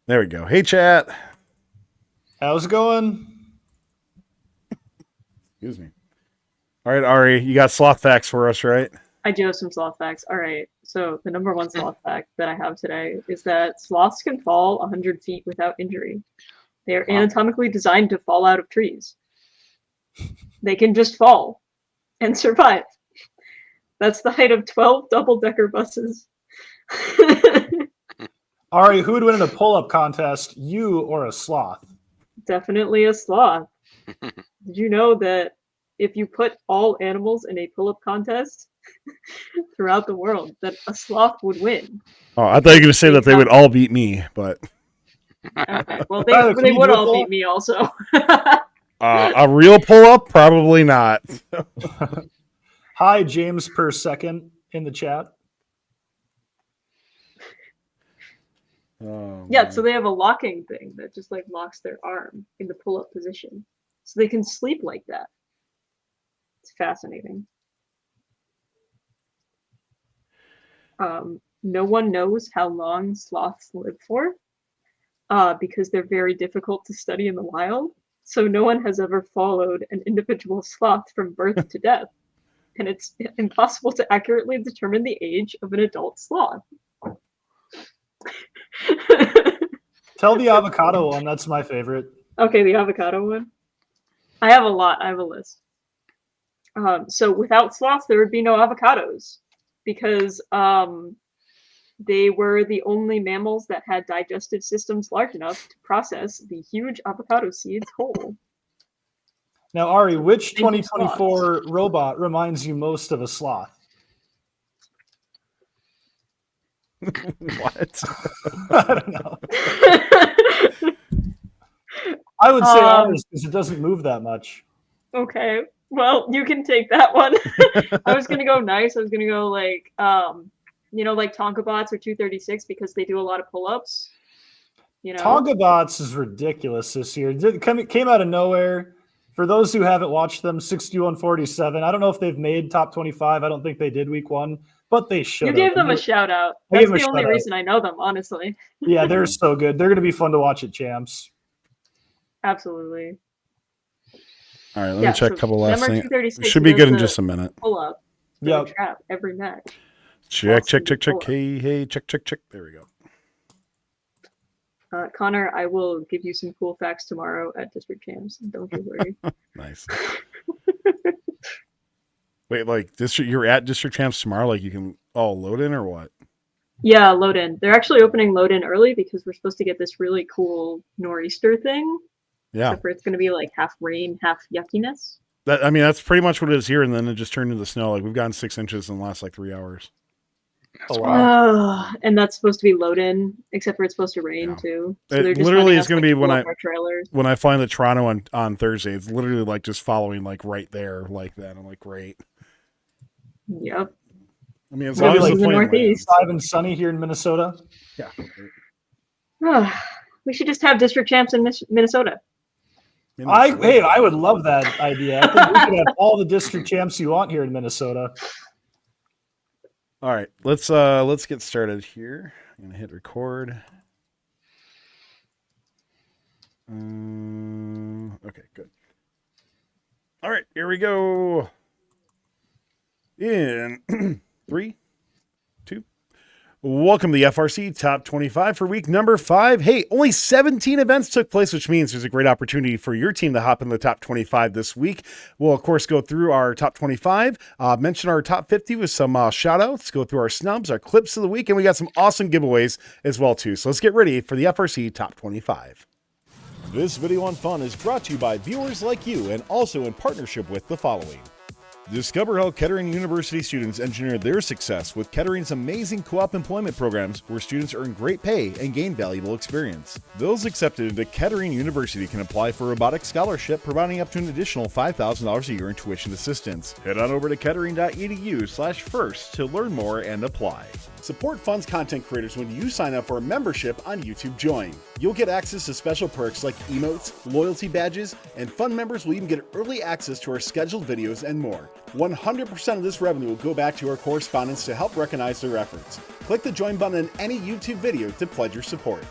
There we go. Hey, chat. How's it going? Excuse me. All right, Ari, you got sloth facts for us, right? I do have some sloth facts. All right. So the number one sloth fact that I have today is that sloths can fall 100 feet without injury. They are anatomically designed to fall out of trees. They can just fall and survive. That's the height of 12 double-decker buses. Ari, who would win in a pull-up contest, you or a sloth? Definitely a sloth. Did you know that if you put all animals in a pull-up contest throughout the world, that a sloth would win? Oh, I thought you were going to say that they would all beat me, but... Okay, well, they would all beat me also. A real pull-up? Probably not. Hi, James per second in the chat. Yeah, so they have a locking thing that just like locks their arm in the pull-up position. So they can sleep like that. It's fascinating. No one knows how long sloths live for because they're very difficult to study in the wild. So no one has ever followed an individual sloth from birth to death. And it's impossible to accurately determine the age of an adult sloth. Tell the avocado one. That's my favorite. Okay, the avocado one. I have a lot. I have a list. So without sloths, there would be no avocados because they were the only mammals that had digestive systems large enough to process the huge avocado seeds whole. Now, Ari, which 2024 robot reminds you most of a sloth? What? I don't know. I would say ours because it doesn't move that much. Okay, well, you can take that one. I was gonna go nice. I was gonna go like, like Tonka bots or 236 because they do a lot of pull-ups. Tonka bots is ridiculous this year. It came out of nowhere. For those who haven't watched them, 6147. I don't know if they've made top 25. I don't think they did week one, but they should. You gave them a shout out. That's the only reason I know them, honestly. Yeah, they're so good. They're going to be fun to watch at Champs. Absolutely. All right, let me check a couple last things. Should be good in just a minute. Pull up. Yeah. Trap every match. Check. Hey, check. There we go. Connor, I will give you some cool facts tomorrow at District Champs. Don't you worry. Nice. Wait, like you're at District Champs tomorrow? Like you can load in or what? Yeah, load in. They're actually opening load in early because we're supposed to get this really cool nor'easter thing. Yeah. Except for it's going to be like half rain, half yuckiness. That's pretty much what it is here, and then it just turned into snow. Like we've gotten 6 inches in the last 3 hours. Oh, wow. And that's supposed to be load in, except for it's supposed to rain too. So it literally is going to be when I fly into Toronto on Thursday. It's literally like just following like right there like that. I'm like, great. Yep. I mean, as long as the Northeast, 5 and sunny here in Minnesota. Yeah. We should just have District Champs in Minnesota. I would love that idea. I think we could have all the District Champs you want here in Minnesota. All right, let's get started here. I'm gonna hit record. Okay, good. All right, here we go. In 3, 2. Welcome to the FRC Top 25 for week number 5. Hey, only 17 events took place, which means there's a great opportunity for your team to hop in the top 25 this week. We'll, of course, go through our top 25, mention our top 50 with some shout-outs, go through our snubs, our clips of the week, and we got some awesome giveaways as well, too. So let's get ready for the FRC Top 25. This video on fun is brought to you by viewers like you and also in partnership with the following. Discover how Kettering University students engineer their success with Kettering's amazing co-op employment programs where students earn great pay and gain valuable experience. Those accepted into Kettering University can apply for a robotics scholarship, providing up to an additional $5,000 a year in tuition assistance. Head on over to kettering.edu/first to learn more and apply. Support Fun's content creators when you sign up for a membership on YouTube Join. You'll get access to special perks like emotes, loyalty badges, and Fun members will even get early access to our scheduled videos and more. 100% of this revenue will go back to our correspondents to help recognize their efforts. Click the join button in any YouTube video to pledge your support.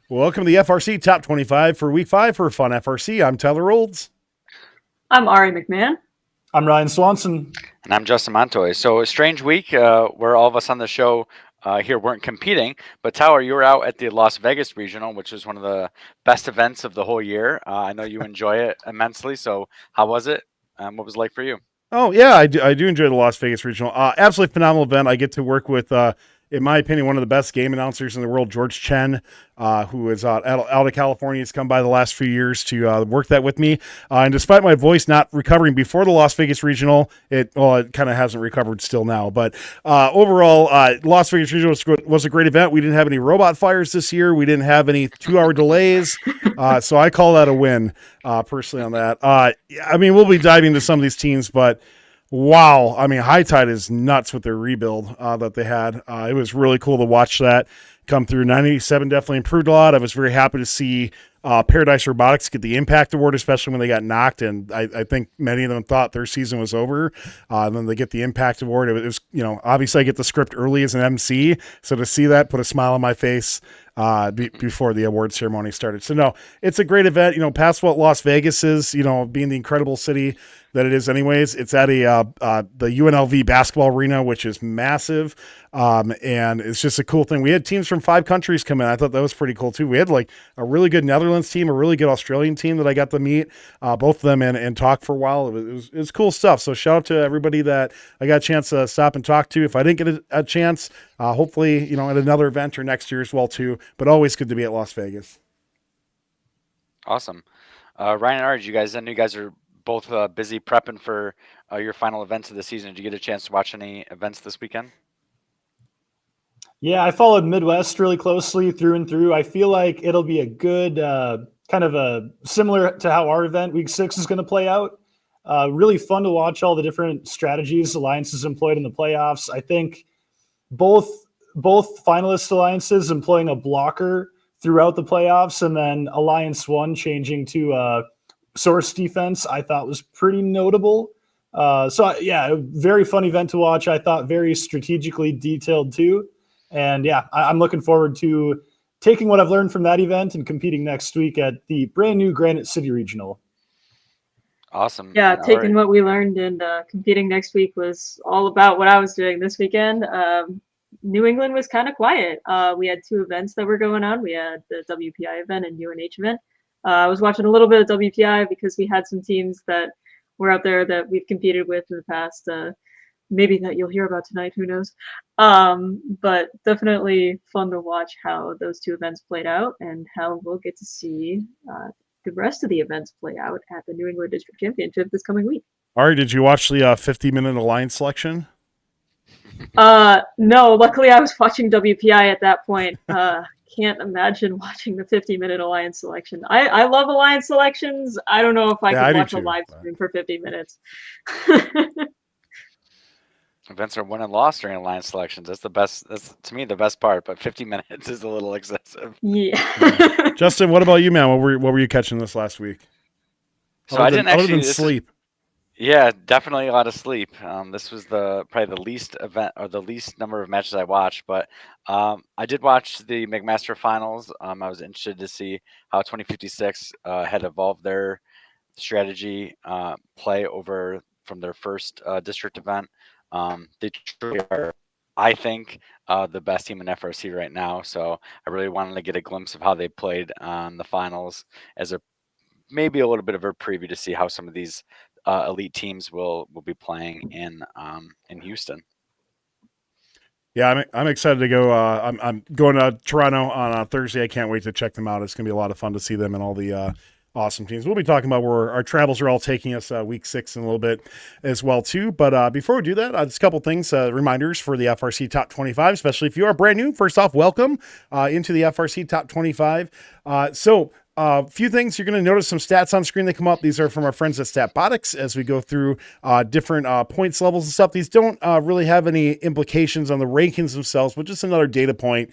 Welcome to the FRC Top 25 for Week 5 for Fun FRC. I'm Tyler Olds. I'm Ari McMahon. I'm Ryan Swanson. And I'm Justin Montoy. So a strange week where all of us on the show here weren't competing. But Tyler, you were out at the Las Vegas Regional, which is one of the best events of the whole year. I know you enjoy it immensely. So how was it? What was it like for you? Oh, yeah, I do enjoy the Las Vegas Regional. Absolutely phenomenal event. I get to work with, in my opinion, one of the best game announcers in the world, George Chen, who is out of California. He's come by the last few years to work that with me. And despite my voice not recovering before the Las Vegas Regional, it kind of hasn't recovered still now. But overall, Las Vegas Regional was a great event. We didn't have any robot fires this year. We didn't have any 2-hour delays. So I call that a win, personally, on that. I mean, we'll be diving into some of these teams, but wow. I mean, High Tide is nuts with their rebuild that they had. It was really cool to watch that come through. 987 definitely improved a lot. I was very happy to see Paradise Robotics get the Impact Award, especially when they got knocked. And I think many of them thought their season was over. And then they get the Impact Award. It was, obviously I get the script early as an MC. So to see that put a smile on my face before the award ceremony started. So no, it's a great event. Past what Las Vegas is, being the incredible city that it is anyways. It's at the UNLV basketball arena, which is massive. And it's just a cool thing. We had teams from 5 countries come in. I thought that was pretty cool too. We had like a really good Netherlands team, a really good Australian team that I got to meet, both of them and talk for a while. It was cool stuff. So shout out to everybody that I got a chance to stop and talk to. If I didn't get a chance, hopefully, at another event or next year as well too, but always good to be at Las Vegas. Awesome. Ryan and Arj, I know you guys are both busy prepping for your final events of the season. Did you get a chance to watch any events this weekend? Yeah, I followed Midwest really closely through and through. I feel like it'll be a good kind of a similar to how our event week 6 is going to play out. Really fun to watch all the different strategies alliances employed in the playoffs. I think both finalist alliances employing a blocker throughout the playoffs, and then Alliance 1 changing to source defense, I thought was pretty notable. A very fun event to watch. I thought very strategically detailed too. And yeah, I'm looking forward to taking what I've learned from that event and competing next week at the brand new Granite City Regional. Awesome. Yeah, taking what we learned and competing next week was all about what I was doing this weekend. New England was kind of quiet. We had 2 events that were going on. We had the WPI event and UNH event. I was watching a little bit of WPI because we had some teams that were out there that we've competed with in the past. Maybe that you'll hear about tonight, who knows? But definitely fun to watch how those 2 events played out and how we'll get to see the rest of the events play out at the New England District Championship this coming week. Ari, did you watch the 50-minute alliance selection? No, luckily I was watching WPI at that point. Can't imagine watching the 50-minute alliance selection. I love alliance selections. I don't know if I could watch a live stream for 50 minutes. Events are won and lost during alliance selections. That's the best. That's to me the best part. But 50 minutes is a little excessive. Yeah. Justin, what about you, man? What were you catching this last week? So I didn't actually sleep. Yeah, definitely a lot of sleep. This was probably the least event or the least number of matches I watched, but I did watch the McMaster finals. I was interested to see how 2056 had evolved their strategy play over from their first district event. They truly are, I think, the best team in FRC right now. So I really wanted to get a glimpse of how they played on the finals as maybe a little bit of a preview to see how some of these elite teams will be playing in Houston. Yeah, I'm excited to go. I'm going to Toronto on Thursday. I can't wait to check them out. It's going to be a lot of fun to see them and all the awesome teams. We'll be talking about where our travels are all taking us week 6 in a little bit as well too. But before we do that, just a couple things, reminders for the FRC Top 25, especially if you are brand new. First off, welcome into the FRC Top 25. So a few things. You're going to notice some stats on screen that come up. These are from our friends at Statbotics as we go through different points levels and stuff. These don't really have any implications on the rankings themselves, but just another data point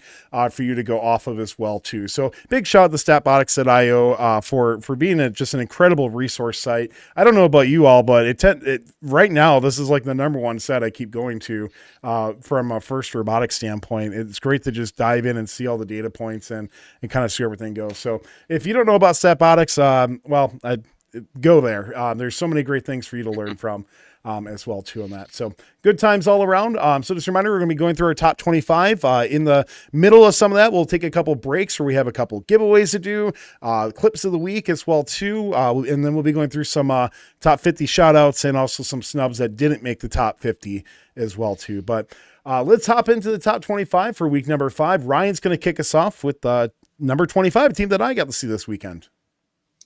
for you to go off of as well too. So big shout out to Statbotics.io for being just an incredible resource site. I don't know about you all, but it right now this is like the number one site I keep going to from a first robotics standpoint. It's great to just dive in and see all the data points and kind of see everything go. So if you don't know about Statbotics, go there. There's so many great things for you to learn from as well too on that. So good times all around. So just a reminder, we're going to be going through our top 25. In the middle of some of that, we'll take a couple breaks where we have a couple giveaways to do, clips of the week as well too. And then we'll be going through some top 50 shout outs and also some snubs that didn't make the top 50 as well too. But let's hop into the top 25 for week number 5. Ryan's going to kick us off with number 25, a team that I got to see this weekend.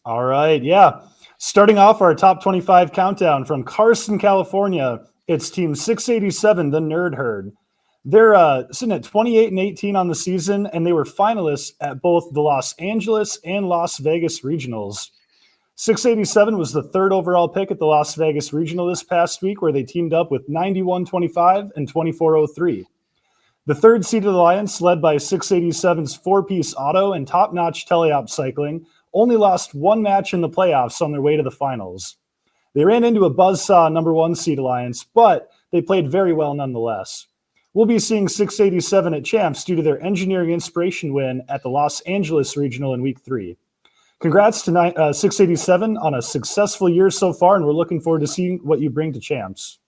All right. Yeah. Starting off our top 25 countdown from Carson, California, it's team 687, the Nerd Herd. They're sitting at 28-18 on the season, and they were finalists at both the Los Angeles and Las Vegas regionals. 687 was the 3rd overall pick at the Las Vegas regional this past week, where they teamed up with 91-25 and 24-03. The 3rd seeded alliance, led by 687's 4-piece auto and top-notch teleop cycling, only lost one match in the playoffs on their way to the finals. They ran into a buzzsaw number 1 seed alliance, but they played very well nonetheless. We'll be seeing 687 at champs due to their engineering inspiration win at the Los Angeles regional in week 3. Congrats to 687 on a successful year so far, and we're looking forward to seeing what you bring to champs.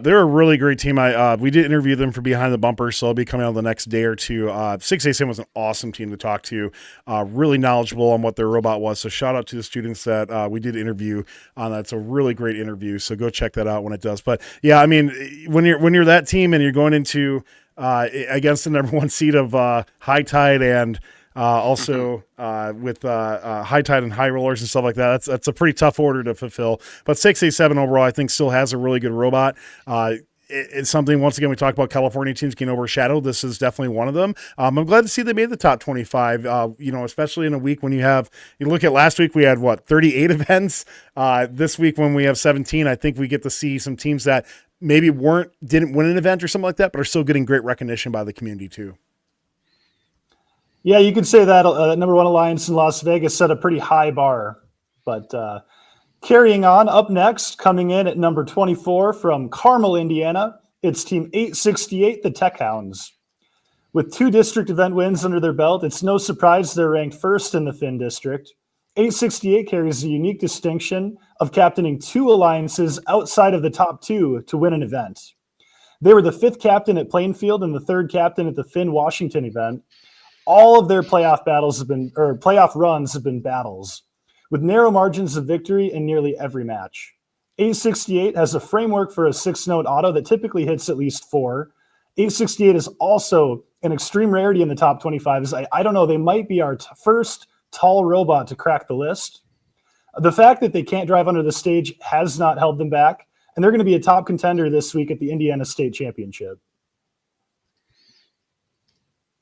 They're a really great team. We did interview them for Behind the Bumper, so I'll be coming out the next day or two. 687 was an awesome team to talk to, really knowledgeable on what their robot was. So shout out to the students that we did interview on that. It's a really great interview, so go check that out when it does. But yeah, I mean, when you're that team and you're going into against the number 1 seed of High Tide and also with High Tide and High Rollers and stuff like that. That's a pretty tough order to fulfill. But 687 overall, I think, still has a really good robot. It's something, once again, we talked about California teams getting overshadowed. This is definitely one of them. I'm glad to see they made the top 25, especially in a week when you look at last week, we had 38 events. This week when we have 17, I think we get to see some teams that maybe didn't win an event or something like that, but are still getting great recognition by the community too. Yeah, you could say that number 1 alliance in Las Vegas set a pretty high bar. But carrying on, up next, coming in at number 24 from Carmel, Indiana, it's team 868, the Tech Hounds. With 2 district event wins under their belt, it's no surprise they're ranked first in the Finn district. 868 carries the unique distinction of captaining 2 alliances outside of the top 2 to win an event. They were the 5th captain at Plainfield and the 3rd captain at the Finn Washington event. All of their playoff runs have been battles, with narrow margins of victory in nearly every match. 868 has a framework for a 6-note auto that typically hits at least 4. 868 is also an extreme rarity in the top 25. I don't know, they might be our first tall robot to crack the list. The fact that they can't drive under the stage has not held them back, and they're going to be a top contender this week at the Indiana State Championship.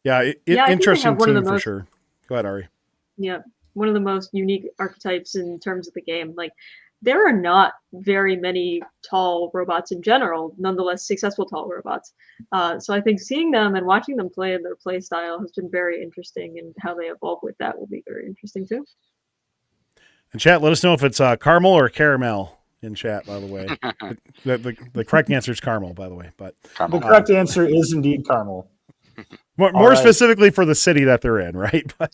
Yeah, interesting team for sure. Go ahead, Ari. Yeah, one of the most unique archetypes in terms of the game. Like, there are not very many tall robots in general, nonetheless successful tall robots. So I think seeing them and watching them play in their play style has been very interesting, and how they evolve with that will be very interesting too. And chat, let us know if it's caramel or caramel in chat, by the way. the correct answer is caramel, by the way. But the correct answer is indeed caramel. More specifically for the city that they're in, right? But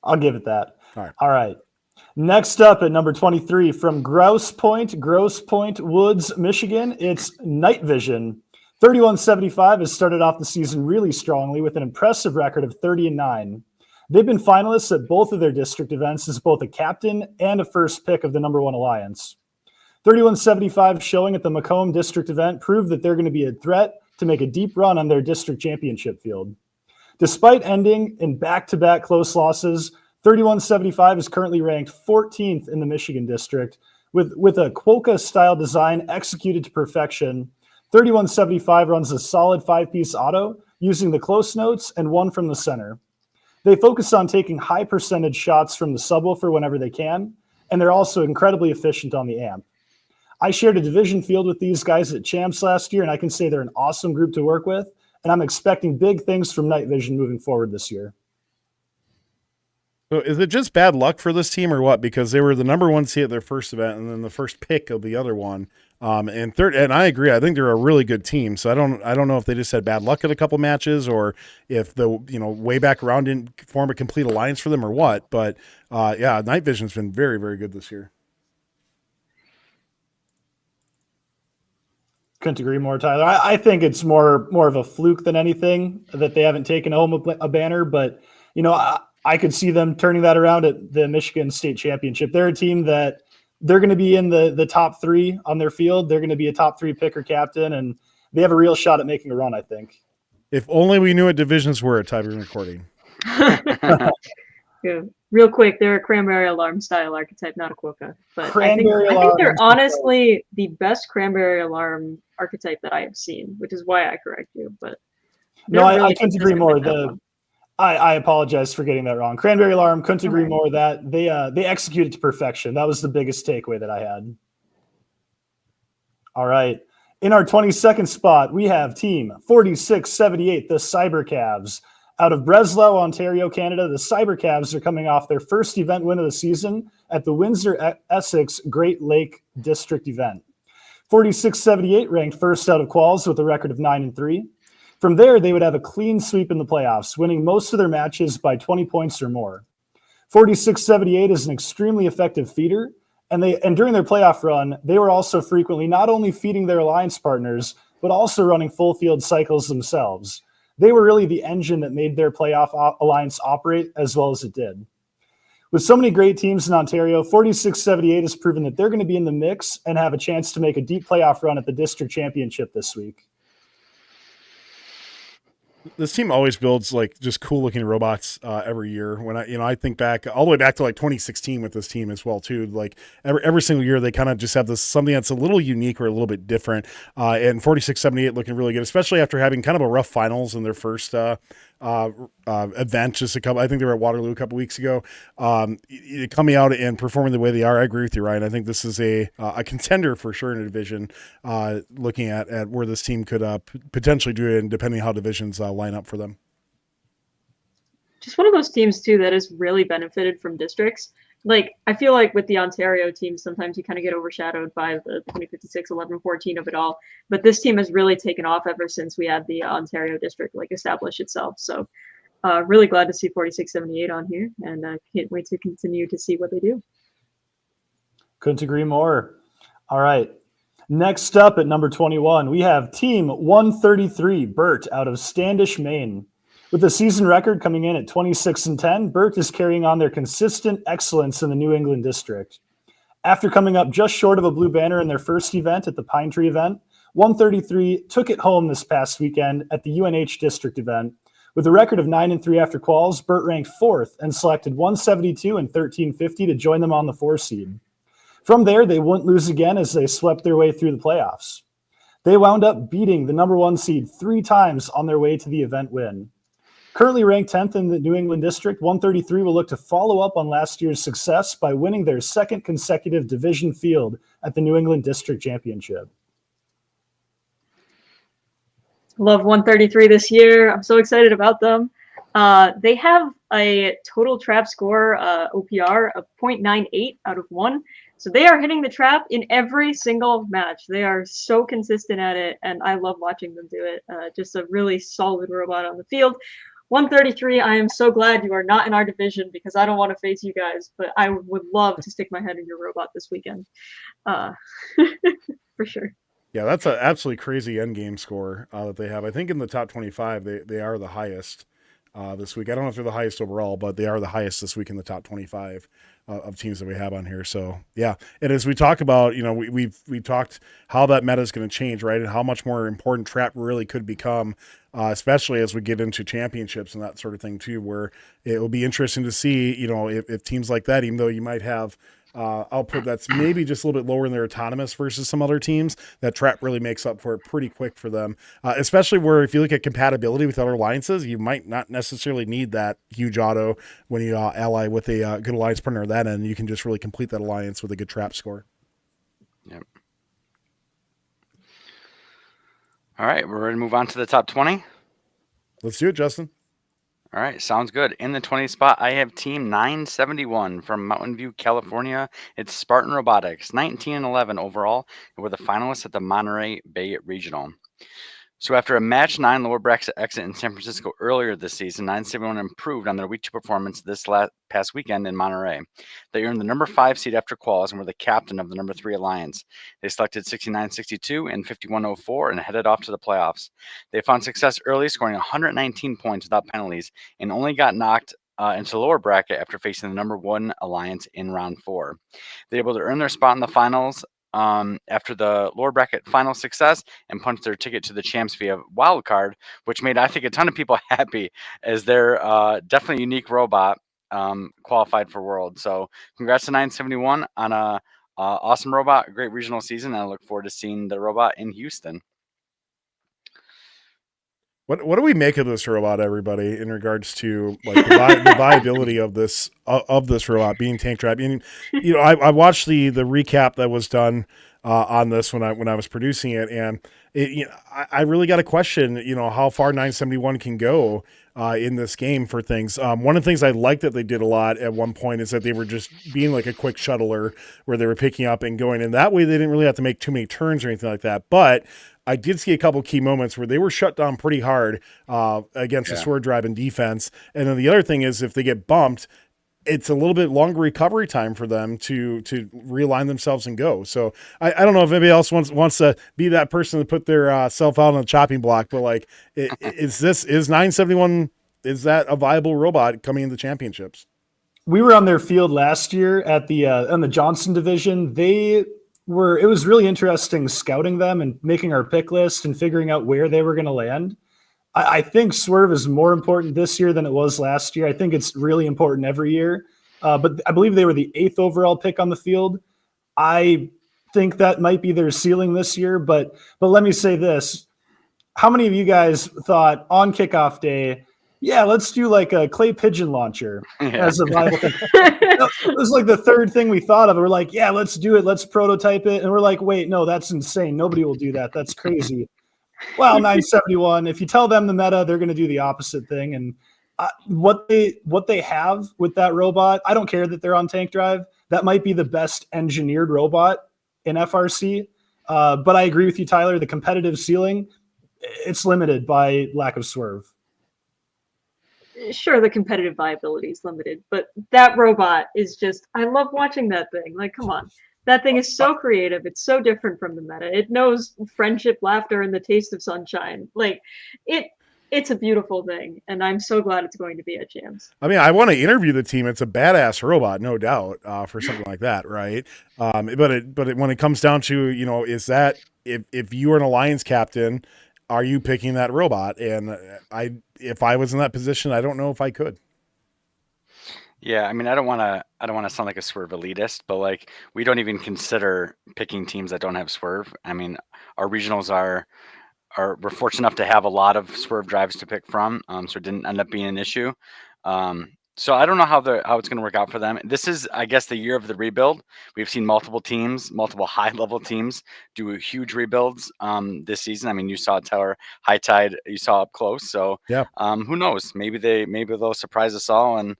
I'll give it that. All right. Next up at number 23 from Grosse Pointe, Woods, Michigan, it's Night Vision. 3175 has started off the season really strongly with an impressive record of 30-9. They've been finalists at both of their district events as both a captain and a first pick of the number 1 alliance. 3175 showing at the Macomb district event proved that they're going to be a threat to make a deep run on their district championship field. Despite ending in back-to-back close losses, 3175 is currently ranked 14th in the Michigan district. With a Quokka-style design executed to perfection, 3175 runs a solid 5-piece auto using the close notes and 1 from the center. They focus on taking high percentage shots from the subwoofer whenever they can, and they're also incredibly efficient on the amp. I shared a division field with these guys at Champs last year, and I can say they're an awesome group to work with, and I'm expecting big things from Night Vision moving forward this year. So is it just bad luck for this team or what? Because they were the number one seed at their first event and then the first pick of the other one. And third, and I agree, I think they're a really good team. So I don't know if they just had bad luck at a couple matches or if the, way back around didn't form a complete alliance for them or what. But yeah, Night Vision's been very, very good this year. Couldn't agree more, Tyler. I think it's more of a fluke than anything that they haven't taken home a banner, but I could see them turning that around at the Michigan State Championship. They're a team that they're going to be in the top 3 on their field. They're going to be a top 3 pick or captain, and they have a real shot at making a run, I think. If only we knew what divisions were at time of recording. Yeah. Real quick, they're a Cranberry Alarm style archetype, not a Quokka. But I think they're honestly the best Cranberry Alarm archetype that I have seen, which is why I correct you. But no, I couldn't agree more. I apologize for getting that wrong. Cranberry Alarm, couldn't agree more that they executed to perfection. That was the biggest takeaway that I had. All right. In our 22nd spot, we have Team 4678, the Cyber Cavs. Out of Breslau, Ontario, Canada, the Cyber Cavs are coming off their first event win of the season at the Windsor-Essex Great Lake District event. 4678 ranked first out of quals with a record of 9-3. From there, they would have a clean sweep in the playoffs, winning most of their matches by 20 points or more. 4678 is an extremely effective feeder, and during their playoff run, they were also frequently not only feeding their alliance partners, but also running full field cycles themselves. They were really the engine that made their playoff alliance operate as well as it did. With so many great teams in Ontario, 4678 has proven that they're going to be in the mix and have a chance to make a deep playoff run at the district championship this week. This team always builds like just cool looking robots every year. When I think back all the way back to like 2016 with this team as well too. Like every single year they kind of just have this something that's a little unique or a little bit different. And 4678 looking really good, especially after having kind of a rough finals in their first event just I think they were at Waterloo a couple weeks ago. Coming out and performing the way they are, I agree with you, Ryan. I think this is a contender for sure in a division. Looking at where this team could potentially do it, and depending how divisions line up for them. Just one of those teams too that has really benefited from districts. Like I feel like with the Ontario team, sometimes you kind of get overshadowed by the 2056, 11, 14 of it all. But this team has really taken off ever since we had the Ontario district establish itself. So really glad to see 4678 on here, and can't wait to continue to see what they do. Couldn't agree more. All right. Next up at number 21, we have Team 133, Bert, out of Standish, Maine. With the season record coming in at 26-10, Bert is carrying on their consistent excellence in the New England district. After coming up just short of a blue banner in their first event at the Pine Tree event, 133 took it home this past weekend at the UNH district event. With a record of 9-3 after quals, Bert ranked 4th and selected 172 and 1350 to join them on the 4 seed. From there, they wouldn't lose again as they swept their way through the playoffs. They wound up beating the number 1 seed 3 times on their way to the event win. Currently ranked 10th in the New England district, 133 will look to follow up on last year's success by winning their second consecutive division field at the New England District Championship. Love 133 this year. I'm so excited about them. They have a total trap score, OPR, of 0.98 out of 1. So they are hitting the trap in every single match. They are so consistent at it, and I love watching them do it. Just a really solid robot on the field. 133, I am so glad you are not in our division because I don't want to face you guys, but I would love to stick my head in your robot this weekend. For sure. Yeah, that's an absolutely crazy end game score that they have. I think in the top 25, they are the highest this week. I don't know if they're the highest overall, but they are the highest this week in the top 25 of teams that we have on here. So yeah, and as we talk about, we've talked how that meta is going to change, right, and how much more important trap really could become, especially as we get into championships and that sort of thing too, where it will be interesting to see, if teams like that, even though you might have output that's maybe just a little bit lower in their autonomous versus some other teams, that trap really makes up for it pretty quick for them. Especially where if you look at compatibility with other alliances, you might not necessarily need that huge auto when you ally with a good alliance partner at that end. You can just really complete that alliance with a good trap score. Yep. All right, we're ready to move on to the top 20. Let's do it, Justin. All right, sounds good. In the 20th spot, I have Team 971 from Mountain View, California. It's Spartan Robotics, 19-11 overall, and we're the finalists at the Monterey Bay Regional. So after a match 9 lower bracket exit in San Francisco earlier this season, 971 improved on their week 2 performance this past weekend in Monterey. They earned the number 5 seed after quals and were the captain of the number 3 alliance. They selected 69-62 and 51-04 and headed off to the playoffs. They found success early, scoring 119 points without penalties, and only got knocked into the lower bracket after facing the number 1 alliance in round 4. They were able to earn their spot in the finals after the lower bracket final success and punched their ticket to the champs via wild card, which made, I think, a ton of people happy, as their definitely unique robot qualified for World. So congrats to 971 on a awesome robot, a great regional season, and I look forward to seeing the robot in Houston. What do we make of this robot, everybody, in regards to like the viability of this robot being tank trap? And you know, I watched the recap that was done on this when I was producing it, and I really got to question, you know, how far 971 can go in this game for things. One of the things I liked that they did a lot at one point is that they were just being like a quick shuttler where they were picking up and going, and that way they didn't really have to make too many turns or anything like that. But I did see a couple key moments where they were shut down pretty hard against the sword drive and defense. And then the other thing is if they get bumped, it's a little bit longer recovery time for them to realign themselves and go. So I don't know if anybody else wants to be that person to put their self out on the chopping block, but like, is 971, is that a viable robot coming into championships? We were on their field last year at the on the Johnson division. It was really interesting scouting them and making our pick list and figuring out where they were going to land. I think Swerve is more important this year than it was last year. I think it's really important every year. But I believe they were the 8th overall pick on the field. I think that might be their ceiling this year. But let me say this. How many of you guys thought on kickoff day, yeah, let's do like a clay pigeon launcher as a viable thing? It was like the third thing we thought of. We're like, yeah, let's do it. Let's prototype it. And we're like, wait, no, that's insane. Nobody will do that. That's crazy. Well, 971, if you tell them the meta, they're going to do the opposite thing. And what they have with that robot, I don't care that they're on tank drive. That might be the best engineered robot in FRC. But I agree with you, Tyler. The competitive ceiling, it's limited by lack of Swerve. Sure, the competitive viability is limited, but that robot is just, I love watching that thing. Like, come on. That thing is so creative. It's so different from the meta. It knows friendship, laughter, and the taste of sunshine. Like, it's a beautiful thing, and I'm so glad it's going to be at Jams. I mean, I want to interview the team. It's a badass robot, no doubt, for something like that, right? But when it comes down to, you know, is that if you are an alliance captain, are you picking that robot? And if I was in that position, I don't know if I could. Yeah, I mean, I don't want to sound like a Swerve elitist, but like we don't even consider picking teams that don't have Swerve. I mean, our regionals we're fortunate enough to have a lot of Swerve drives to pick from, so it didn't end up being an issue. So I don't know how it's going to work out for them. This is, I guess, the year of the rebuild. We've seen multiple high-level teams do huge rebuilds this season. I mean, you saw Tyler High Tide, you saw up close. So yeah, who knows? Maybe they'll surprise us all and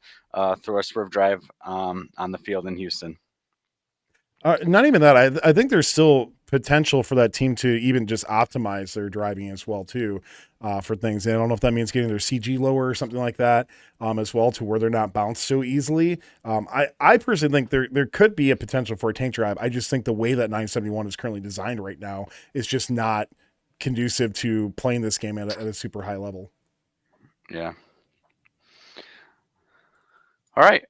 throw a Swerve drive on the field in Houston. Not even that. I think there's still potential for that team to even just optimize their driving as well too, for things. And I don't know if that means getting their CG lower or something like that, as well, to where they're not bounced so easily. I personally think there could be a potential for a tank drive. I just think the way that 971 is currently designed right now is just not conducive to playing this game at a super high level. Yeah. All right.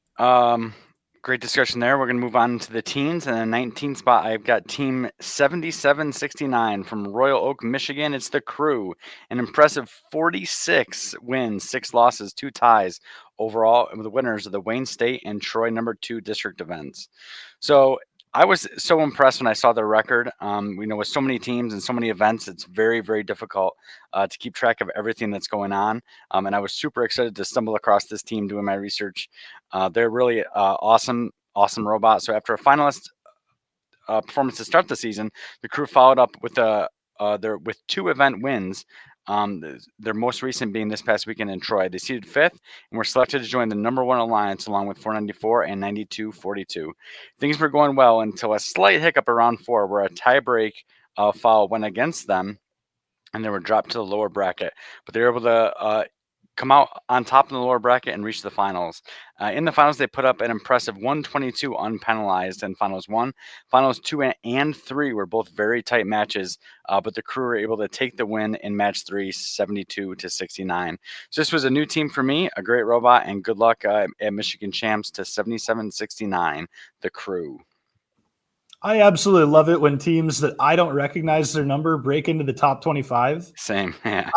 Great discussion there. We're going to move on to the teens. And in the 19th spot, I've got Team 7769 from Royal Oak, Michigan. It's the Crew. An impressive 46 wins, 6 losses, 2 ties overall. And the winners of the Wayne State and Troy number 2 district events. So I was so impressed when I saw their record. We know with so many teams and so many events, it's very, very difficult to keep track of everything that's going on. And I was super excited to stumble across this team doing my research. They're really awesome robot. So after a finalist performance to start the season, the Crew followed up with with 2 event wins. Their most recent being this past weekend in Troy. They seeded 5th and were selected to join the number 1 alliance along with 494 and 9242. Things were going well until a slight hiccup around 4 where a tiebreak foul went against them and they were dropped to the lower bracket. But they were able to come out on top in the lower bracket and reach the finals. In the finals, they put up an impressive 122 unpenalized in finals 1. Finals 2 and 3 were both very tight matches, but the Crew were able to take the win in match 3, 72-69. So this was a new team for me, a great robot, and good luck at Michigan Champs to 77-69, the Crew. I absolutely love it when teams that I don't recognize their number break into the top 25. Same, yeah.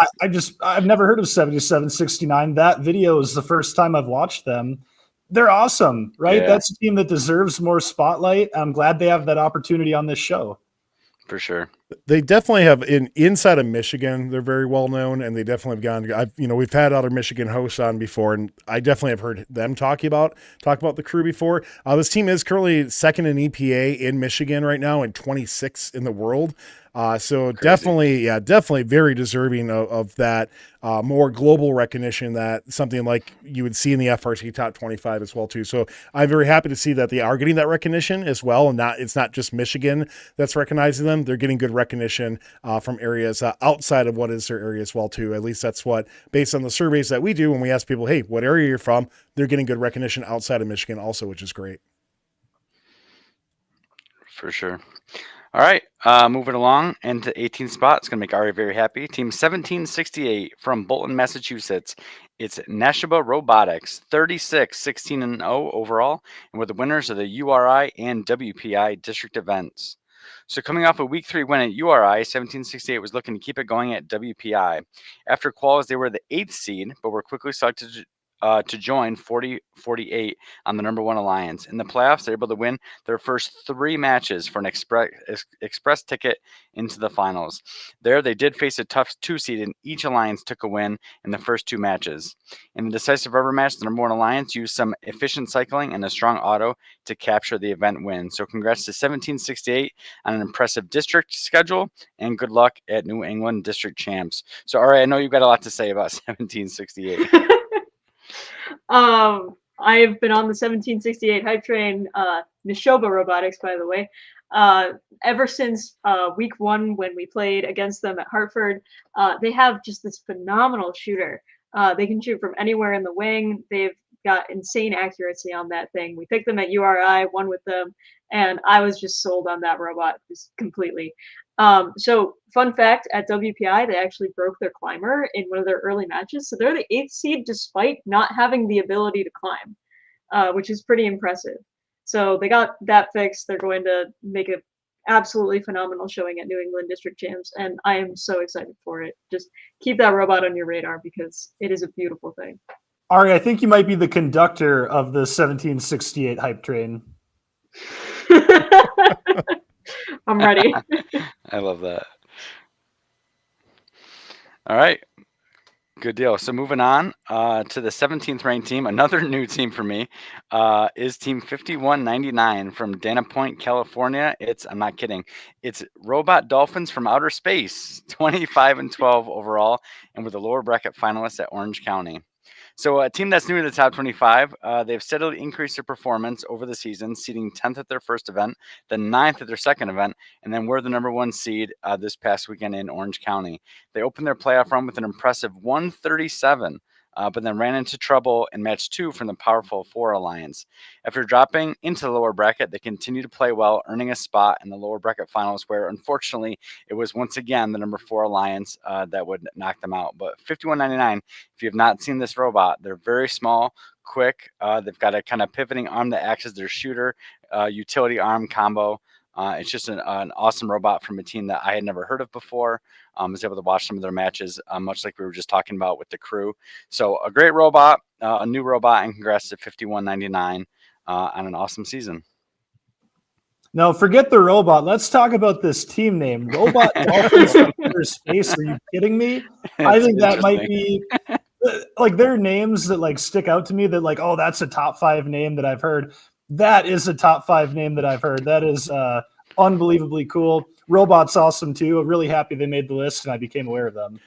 I've never heard of 7769. That video is the first time I've watched them. They're awesome, right? Yeah. That's a team that deserves more spotlight. I'm glad they have that opportunity on this show. For sure. They definitely have inside of Michigan. They're very well known, and they definitely have gone. We've had other Michigan hosts on before, and I definitely have heard them talk about the Crew before. This team is currently 2nd in EPA in Michigan right now, and 26th in the world. So Crazy. definitely very deserving of that more global recognition that something like you would see in the FRC top 25 as well too. So I'm very happy to see that they are getting that recognition as well, and it's not just Michigan that's recognizing them. They're getting good recognition from areas outside of what is their area as well too. At least that's what, based on the surveys that we do when we ask people, hey, what area you're from, they're getting good recognition outside of Michigan also, which is great. For sure. All right, moving along into 18th spot. It's going to make Ari very happy. Team 1768 from Bolton, Massachusetts. It's Neshiba Robotics, 36-16-0 overall, and we're the winners of the URI and WPI district events. So coming off a week 3 win at URI, 1768 was looking to keep it going at WPI. After quals, they were the 8th seed, but were quickly selected to join 40-48 on the number 1 alliance. In the playoffs, they're able to win their first 3 matches for an express ticket into the finals. There, they did face a tough 2 seed, and each alliance took a win in the first 2 matches. In the decisive rubber match, the number 1 alliance used some efficient cycling and a strong auto to capture the event win. So congrats to 1768 on an impressive district schedule, and good luck at New England district champs. So, all right, I know you've got a lot to say about 1768. I've been on the 1768 hype train, Neshoba Robotics, by the way, ever since week 1 when we played against them at Hartford. They have just this phenomenal shooter. They can shoot from anywhere in the wing. They've got insane accuracy on that thing. We picked them at URI, won with them, and I was just sold on that robot just completely. So fun fact, at WPI, they actually broke their climber in one of their early matches. So they're the 8th seed despite not having the ability to climb, which is pretty impressive. So they got that fixed. They're going to make an absolutely phenomenal showing at New England District Champs, and I am so excited for it. Just keep that robot on your radar because it is a beautiful thing. Ari, I think you might be the conductor of the 1768 hype train. I'm ready. I love that. All right. Good deal. So moving on to the 17th ranked team, another new team for me is Team 5199 from Dana Point, California. I'm not kidding. It's Robot Dolphins from Outer Space, 25-12 overall, and we're the lower bracket finalists at Orange County. So a team that's new to the top 25, they've steadily increased their performance over the season, seeding 10th at their first event, then 9th at their second event, and then we're the number 1 seed this past weekend in Orange County. They opened their playoff run with an impressive 137, but then ran into trouble in match 2 from the powerful 4 alliance. After dropping into the lower bracket, they continued to play well, earning a spot in the lower bracket finals, where unfortunately it was once again the number 4 alliance that would knock them out. But 5199, if you have not seen this robot, they're very small, quick. They've got a kind of pivoting arm that acts as their shooter, utility arm combo. It's just an awesome robot from a team that I had never heard of before. I was able to watch some of their matches, much like we were just talking about with the crew. So a great robot, a new robot, and congrats to 5199 on an awesome season. No, forget the robot. Let's talk about this team name, Robot Dolphins from Outer Space. Are you kidding me? I think that might be like their names that like stick out to me. That like, oh, that's a top 5 name that I've heard. That is a top 5 name that I've heard. That is unbelievably cool. Robot's awesome too. I'm really happy they made the list and I became aware of them.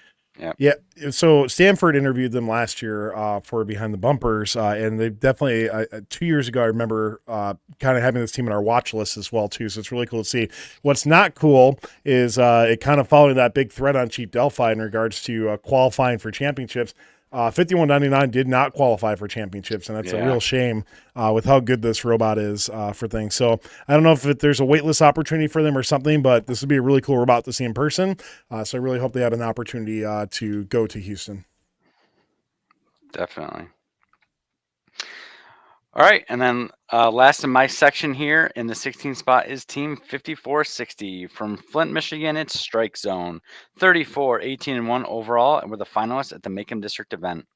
Yeah. So Stanford interviewed them last year for Behind the Bumpers, and they definitely 2 years ago I remember kind of having this team on our watch list as well too. So it's really cool to see. What's not cool is it kind of following that big thread on Cheap Delphi in regards to qualifying for championships. 5199 did not qualify for championships, and that's a real shame with how good this robot is for things. So I don't know if there's a waitlist opportunity for them or something, but this would be a really cool robot to see in person. So I really hope they have an opportunity to go to Houston. Definitely. All right, and then last in my section here in the 16th spot is Team 5460 from Flint, Michigan. It's Strike Zone, 34, 18-1 overall, and we're the finalists at the Macomb District event.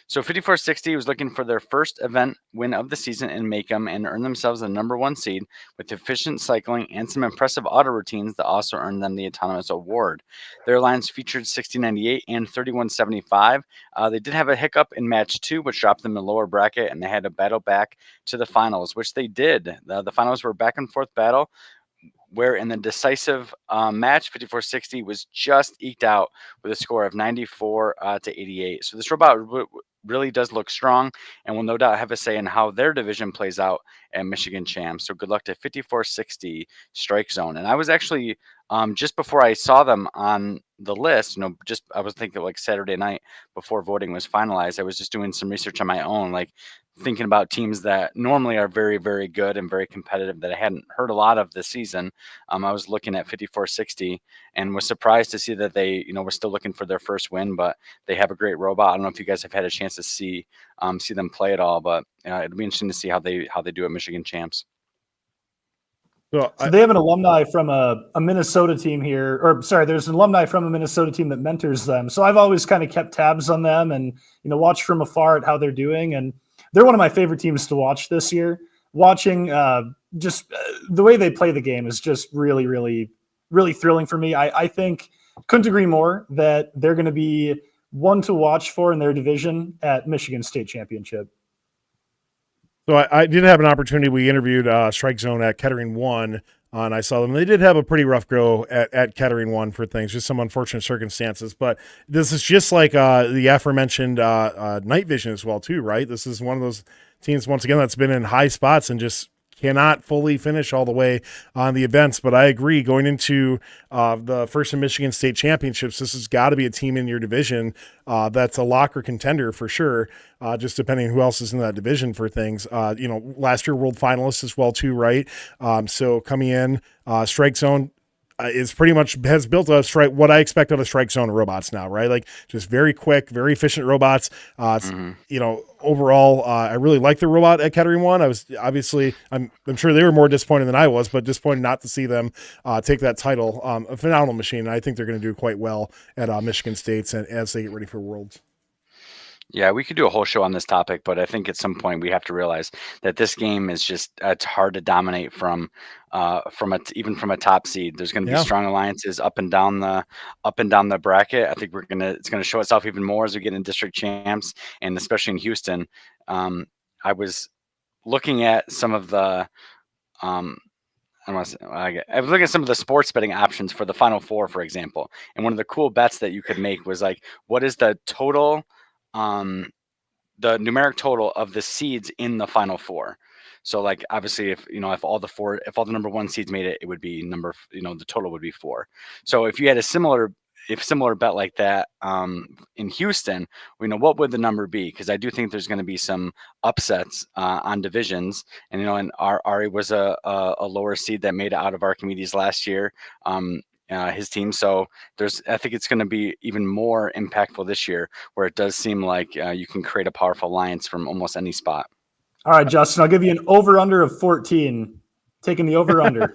So 5460 was looking for their first event win of the season in Macomb and earned themselves the #1 seed with efficient cycling and some impressive auto routines that also earned them the Autonomous Award. Their lines featured 6098 and 3175. They did have a hiccup in match 2, which dropped them in the lower bracket, and they had to battle back to the finals, which they did. The finals were a back and forth battle, where in the decisive match, 5460 was just eked out with a score of 94 to 88. So this robot really does look strong and will no doubt have a say in how their division plays out at Michigan Champs. So good luck to 5460 Strike Zone. And I was actually, just before I saw them on the list, I was thinking like Saturday night before voting was finalized, I was just doing some research on my own, like thinking about teams that normally are very, very good and very competitive that I hadn't heard a lot of this season. I was looking at 5460 and was surprised to see that they, were still looking for their first win, but they have a great robot. I don't know if you guys have had a chance to see them play at all, but it'll be interesting to see how they do at Michigan Champs. So they have an alumni from a Minnesota team here, there's an alumni from a Minnesota team that mentors them. So I've always kind of kept tabs on them and, watched from afar at how they're doing. And they're one of my favorite teams to watch this year. Watching just the way they play the game is just really, really, really thrilling for me. I think, couldn't agree more that they're going to be one to watch for in their division at Michigan State Championship. So I did have an opportunity. We interviewed Strike Zone at Kettering 1, and I saw them. They did have a pretty rough go at Kettering 1 for things, just some unfortunate circumstances. But this is just like the aforementioned Night Vision as well, too, right? This is one of those teams, once again, that's been in high spots and just cannot fully finish all the way on the events. But I agree, going into the first in Michigan State Championships, this has got to be a team in your division that's a locker contender for sure, just depending who else is in that division for things. Last year world finalists as well too, right? So coming in, Strike Zone is pretty much has built a strike, what I expect out of Strike Zone robots now, right? Like just very quick, very efficient robots. Overall, I really like the robot at Kettering 1. I was obviously, I'm sure they were more disappointed than I was, but disappointed not to see them take that title. A phenomenal machine. I think they're going to do quite well at Michigan State's and as they get ready for Worlds. Yeah, we could do a whole show on this topic, but I think at some point we have to realize that this game is just it's hard to dominate from even from a top seed. There's going to be strong alliances up and down the bracket. I think it's going to show itself even more as we get in district champs, and especially in Houston. I was looking at some of the I was looking at some of the sports betting options for the Final Four, for example, and one of the cool bets that you could make was like, what is the total? The numeric total of the seeds in the Final Four. So like obviously if all the #1 seeds made it, it would be the total would be 4. So if you had a similar bet like that in Houston, what would the number be? Because I do think there's going to be some upsets on divisions, and and Ari was a lower seed that made it out of Archimedes last year. his team. So I think it's going to be even more impactful this year, where it does seem like you can create a powerful alliance from almost any spot. All right, Justin, I'll give you an over-under of 14. Taking the over-under.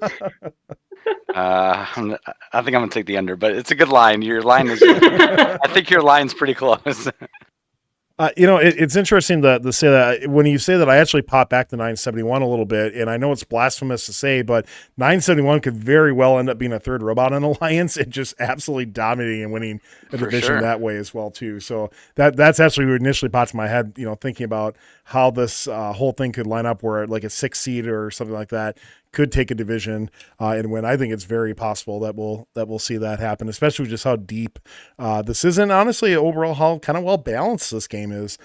I think I'm going to take the under, but it's a good line. Your line is, I think your line's pretty close. It's interesting to say that. When you say that, I actually pop back to 971 a little bit, and I know it's blasphemous to say, but 971 could very well end up being a third robot in Alliance and just absolutely dominating and winning a division that way as well too. So that's actually what initially popped in my head, thinking about how this whole thing could line up, where like a 6 seed or something like that could take a division and win. I think it's very possible that we'll see that happen, especially with just how deep this is, and honestly overall how kind of well balanced this game is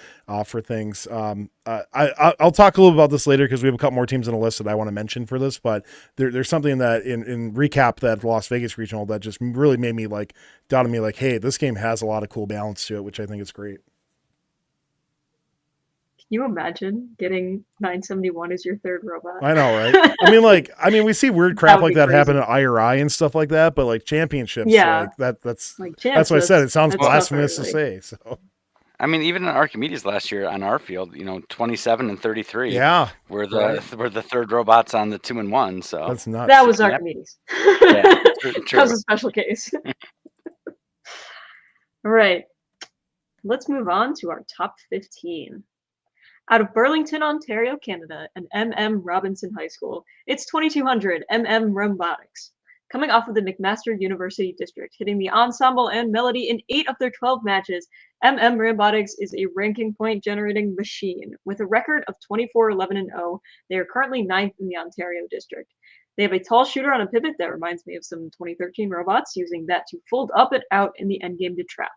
for things. I'll talk a little about this later because we have a couple more teams on the list that I want to mention for this, but there's something that in recap that Las Vegas regional that just really made me dawned on me hey, this game has a lot of cool balance to it, which I think is great. Can you imagine getting 971 as your third robot? I know, right? I mean, we see weird crap like that happen at IRI and stuff like that, but like championships, that's what I said. It sounds blasphemous to say. So, I mean, even in Archimedes last year on our field, 27 and 33. Yeah, we're the third robots on the 2 and 1. So that's nuts. That was Archimedes. Yeah, true. That was a special case. All right, let's move on to our top 15. Out of Burlington, Ontario, Canada, and MM Robinson High School, it's 2200 MM Robotics. Coming off of the McMaster University District, hitting the ensemble and melody in 8 of their 12 matches, MM Robotics is a ranking point generating machine. With a record of 24-11-0, they are currently 9th in the Ontario District. They have a tall shooter on a pivot that reminds me of some 2013 robots, using that to fold up and out in the endgame to trap.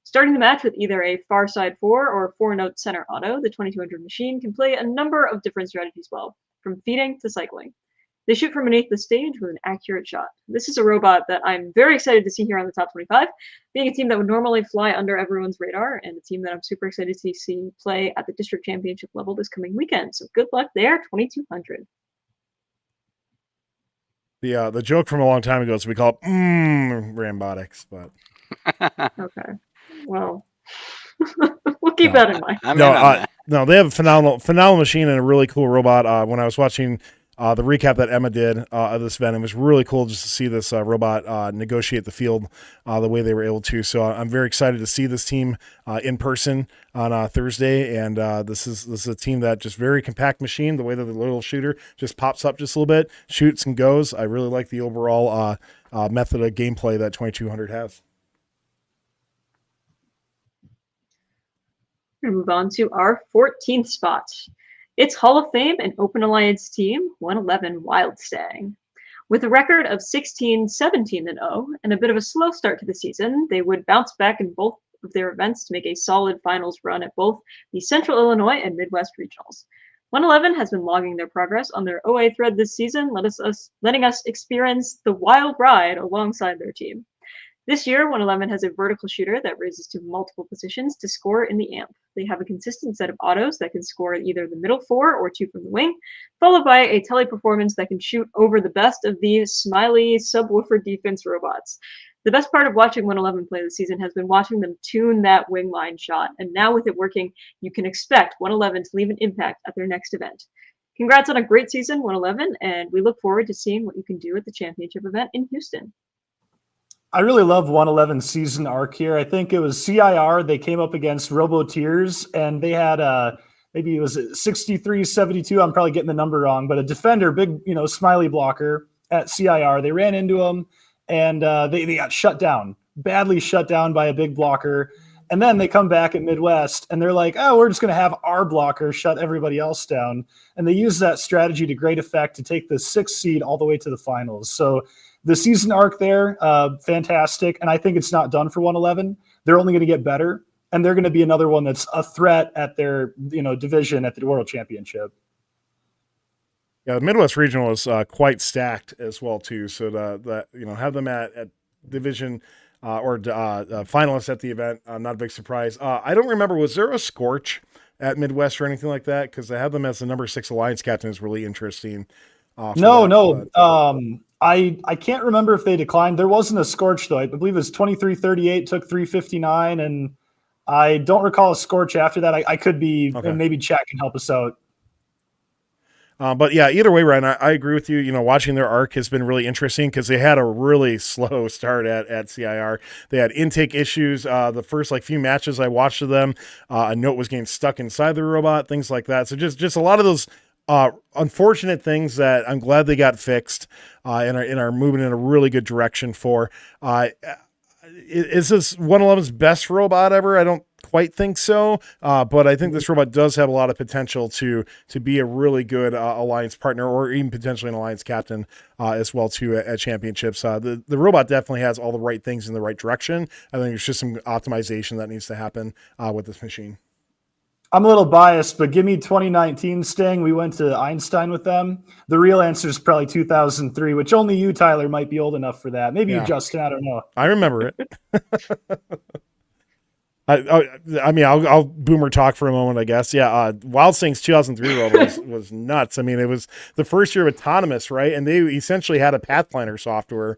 Starting the match with either a far side 4 or 4-note center auto, the 2200 machine can play a number of different strategies well, from feeding to cycling. They shoot from beneath the stage with an accurate shot. This is a robot that I'm very excited to see here on the top 25, being a team that would normally fly under everyone's radar, and a team that I'm super excited to see play at the district championship level this coming weekend. So good luck there, 2200. The joke from a long time ago is we call it Rambotics, but okay. Well, we'll keep that in mind. No, they have a phenomenal machine and a really cool robot. When I was watching the recap that Emma did of this event, it was really cool just to see this robot negotiate the field the way they were able to. So I'm very excited to see this team in person on Thursday. And this is a team that just very compact machine. The way that the little shooter just pops up just a little bit, shoots and goes. I really like the overall method of gameplay that 2200 has. We're going to move on to our 14th spot. It's Hall of Fame and Open Alliance team 111 Wildstang. With a record of 16-17-0 and a bit of a slow start to the season, they would bounce back in both of their events to make a solid finals run at both the Central Illinois and Midwest regionals. 111 has been logging their progress on their OA thread this season, letting us experience the wild ride alongside their team. This year, 111 has a vertical shooter that raises to multiple positions to score in the amp. They have a consistent set of autos that can score at either the middle 4 or 2 from the wing, followed by a tele-performance that can shoot over the best of these smiley subwoofer defense robots. The best part of watching 111 play this season has been watching them tune that wing line shot, and now with it working, you can expect 111 to leave an impact at their next event. Congrats on a great season, 111, and we look forward to seeing what you can do at the championship event in Houston. I really love 111's season arc here. I think it was CIR. They came up against Robotics, and they had maybe it was 63-72. I'm probably getting the number wrong, but a defender, big, smiley blocker at CIR. They ran into him, and they got shut down, badly shut down by a big blocker. And then they come back at Midwest, and they're like, oh, we're just going to have our blocker shut everybody else down. And they use that strategy to great effect to take the 6th seed all the way to the finals. So the season arc there, fantastic. And I think it's not done for 111. They're only going to get better. And they're going to be another one that's a threat at their division at the World Championship. Yeah, the Midwest Regional is quite stacked as well, too. So have them at division or finalists at the event, not a big surprise. I don't remember, was there a Scorch at Midwest or anything like that? Because I have them as the number 6 Alliance captain is really interesting. No. I can't remember if they declined. There wasn't a scorch though. I believe it was 2338 took 359, and I don't recall a scorch after that. I could be, Okay. and maybe chat can help us out. But yeah, either way, Ryan, I agree with you. You know, watching their arc has been really interesting because they had a really slow start at CIR. They had intake issues. The first few matches I watched of them, a note was getting stuck inside the robot, things like that. So just a lot of those unfortunate things that I'm glad they got fixed and are moving in a really good direction for. Is this 111's best robot ever? I don't quite think so, but I think this robot does have a lot of potential to be a really good alliance partner, or even potentially an alliance captain as well too at championships. The robot definitely has all the right things in the right direction. I think there's just some optimization that needs to happen with this machine. I'm a little biased, but give me 2019 Sting. We went to Einstein with them. The real answer is probably 2003, which only you, Tyler, might be old enough for that. Maybe you, Justin. I don't know. I remember it. I mean, I'll boomer talk for a moment, I guess. Yeah, Wild Sting's 2003 robot was nuts. I mean, it was the first year of autonomous, right? And they essentially had a path planner software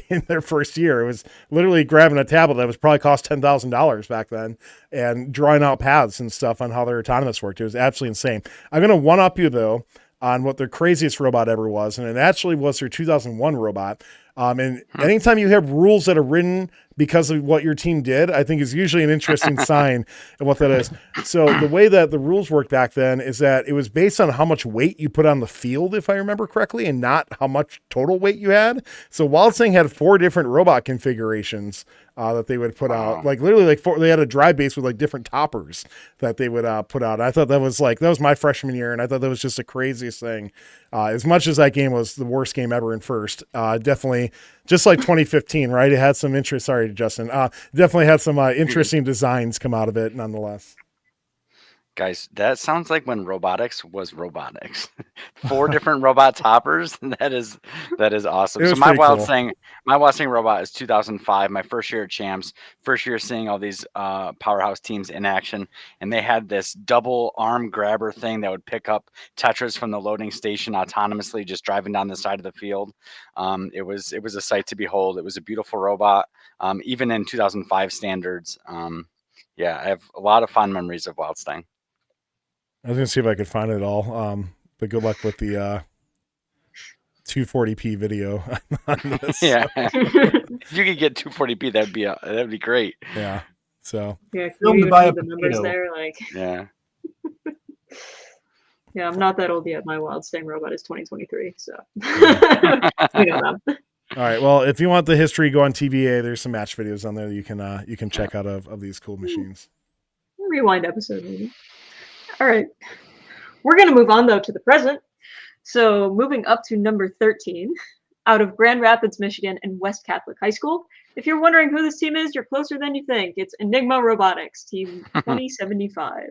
in their first year. It was literally grabbing a tablet that was probably cost $10,000 back then and drawing out paths and stuff on how their autonomous worked. It was absolutely insane. I'm going to one-up you, though, on what their craziest robot ever was, and it actually was their 2001 robot. And anytime you have rules that are written because of what your team did, I think is usually an interesting sign of what that is. So the way that the rules worked back then is that it was based on how much weight you put on the field, if I remember correctly, and not how much total weight you had. So Wild Sting had 4 different robot configurations that they would put out, literally they had a drive base with different toppers that they would put out. I thought that was my freshman year, and I thought that was just the craziest thing. As much as that game was the worst game ever in first, definitely just like 2015, right? It had some interest. Sorry, Justin. Definitely had some interesting designs come out of it, nonetheless. Guys, that sounds like when robotics was robotics. 4 different robot toppers. That is awesome. So my Wild Sting robot is 2005. My first year at Champs. First year seeing all these powerhouse teams in action, and they had this double arm grabber thing that would pick up Tetras from the loading station autonomously, just driving down the side of the field. It was a sight to behold. It was a beautiful robot, even in 2005 standards. Yeah, I have a lot of fond memories of Wild Sting. I was going to see if I could find it all, but good luck with the 240p video on this. Yeah, if you could get 240p, that'd be great. Yeah. So can you even see the numbers there? Yeah. Yeah, I'm not that old yet. My Wild Sting robot is 2023, so we know that. All right. Well, if you want the history, go on TVA. There's some match videos on there that you can check out of these cool machines. Rewind episode maybe. All right. We're going to move on, though, to the present. So moving up to number 13, out of Grand Rapids, Michigan, and West Catholic High School. If you're wondering who this team is, you're closer than you think. It's Enigma Robotics, Team 2075.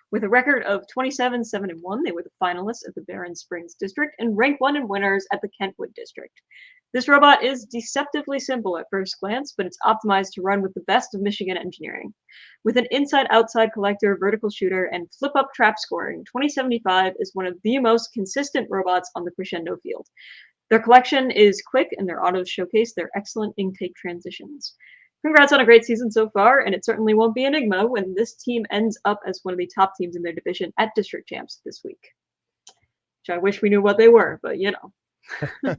With a record of 27-7-1, they were the finalists at the Barron Springs District and ranked 1 in winners at the Kentwood District. This robot is deceptively simple at first glance, but it's optimized to run with the best of Michigan engineering. With an inside-outside collector, vertical shooter, and flip-up trap scoring, 2075 is one of the most consistent robots on the Crescendo field. Their collection is quick, and their autos showcase their excellent intake transitions. Congrats on a great season so far, and it certainly won't be Enigma when this team ends up as one of the top teams in their division at District Champs this week. Which I wish we knew what they were, but you know.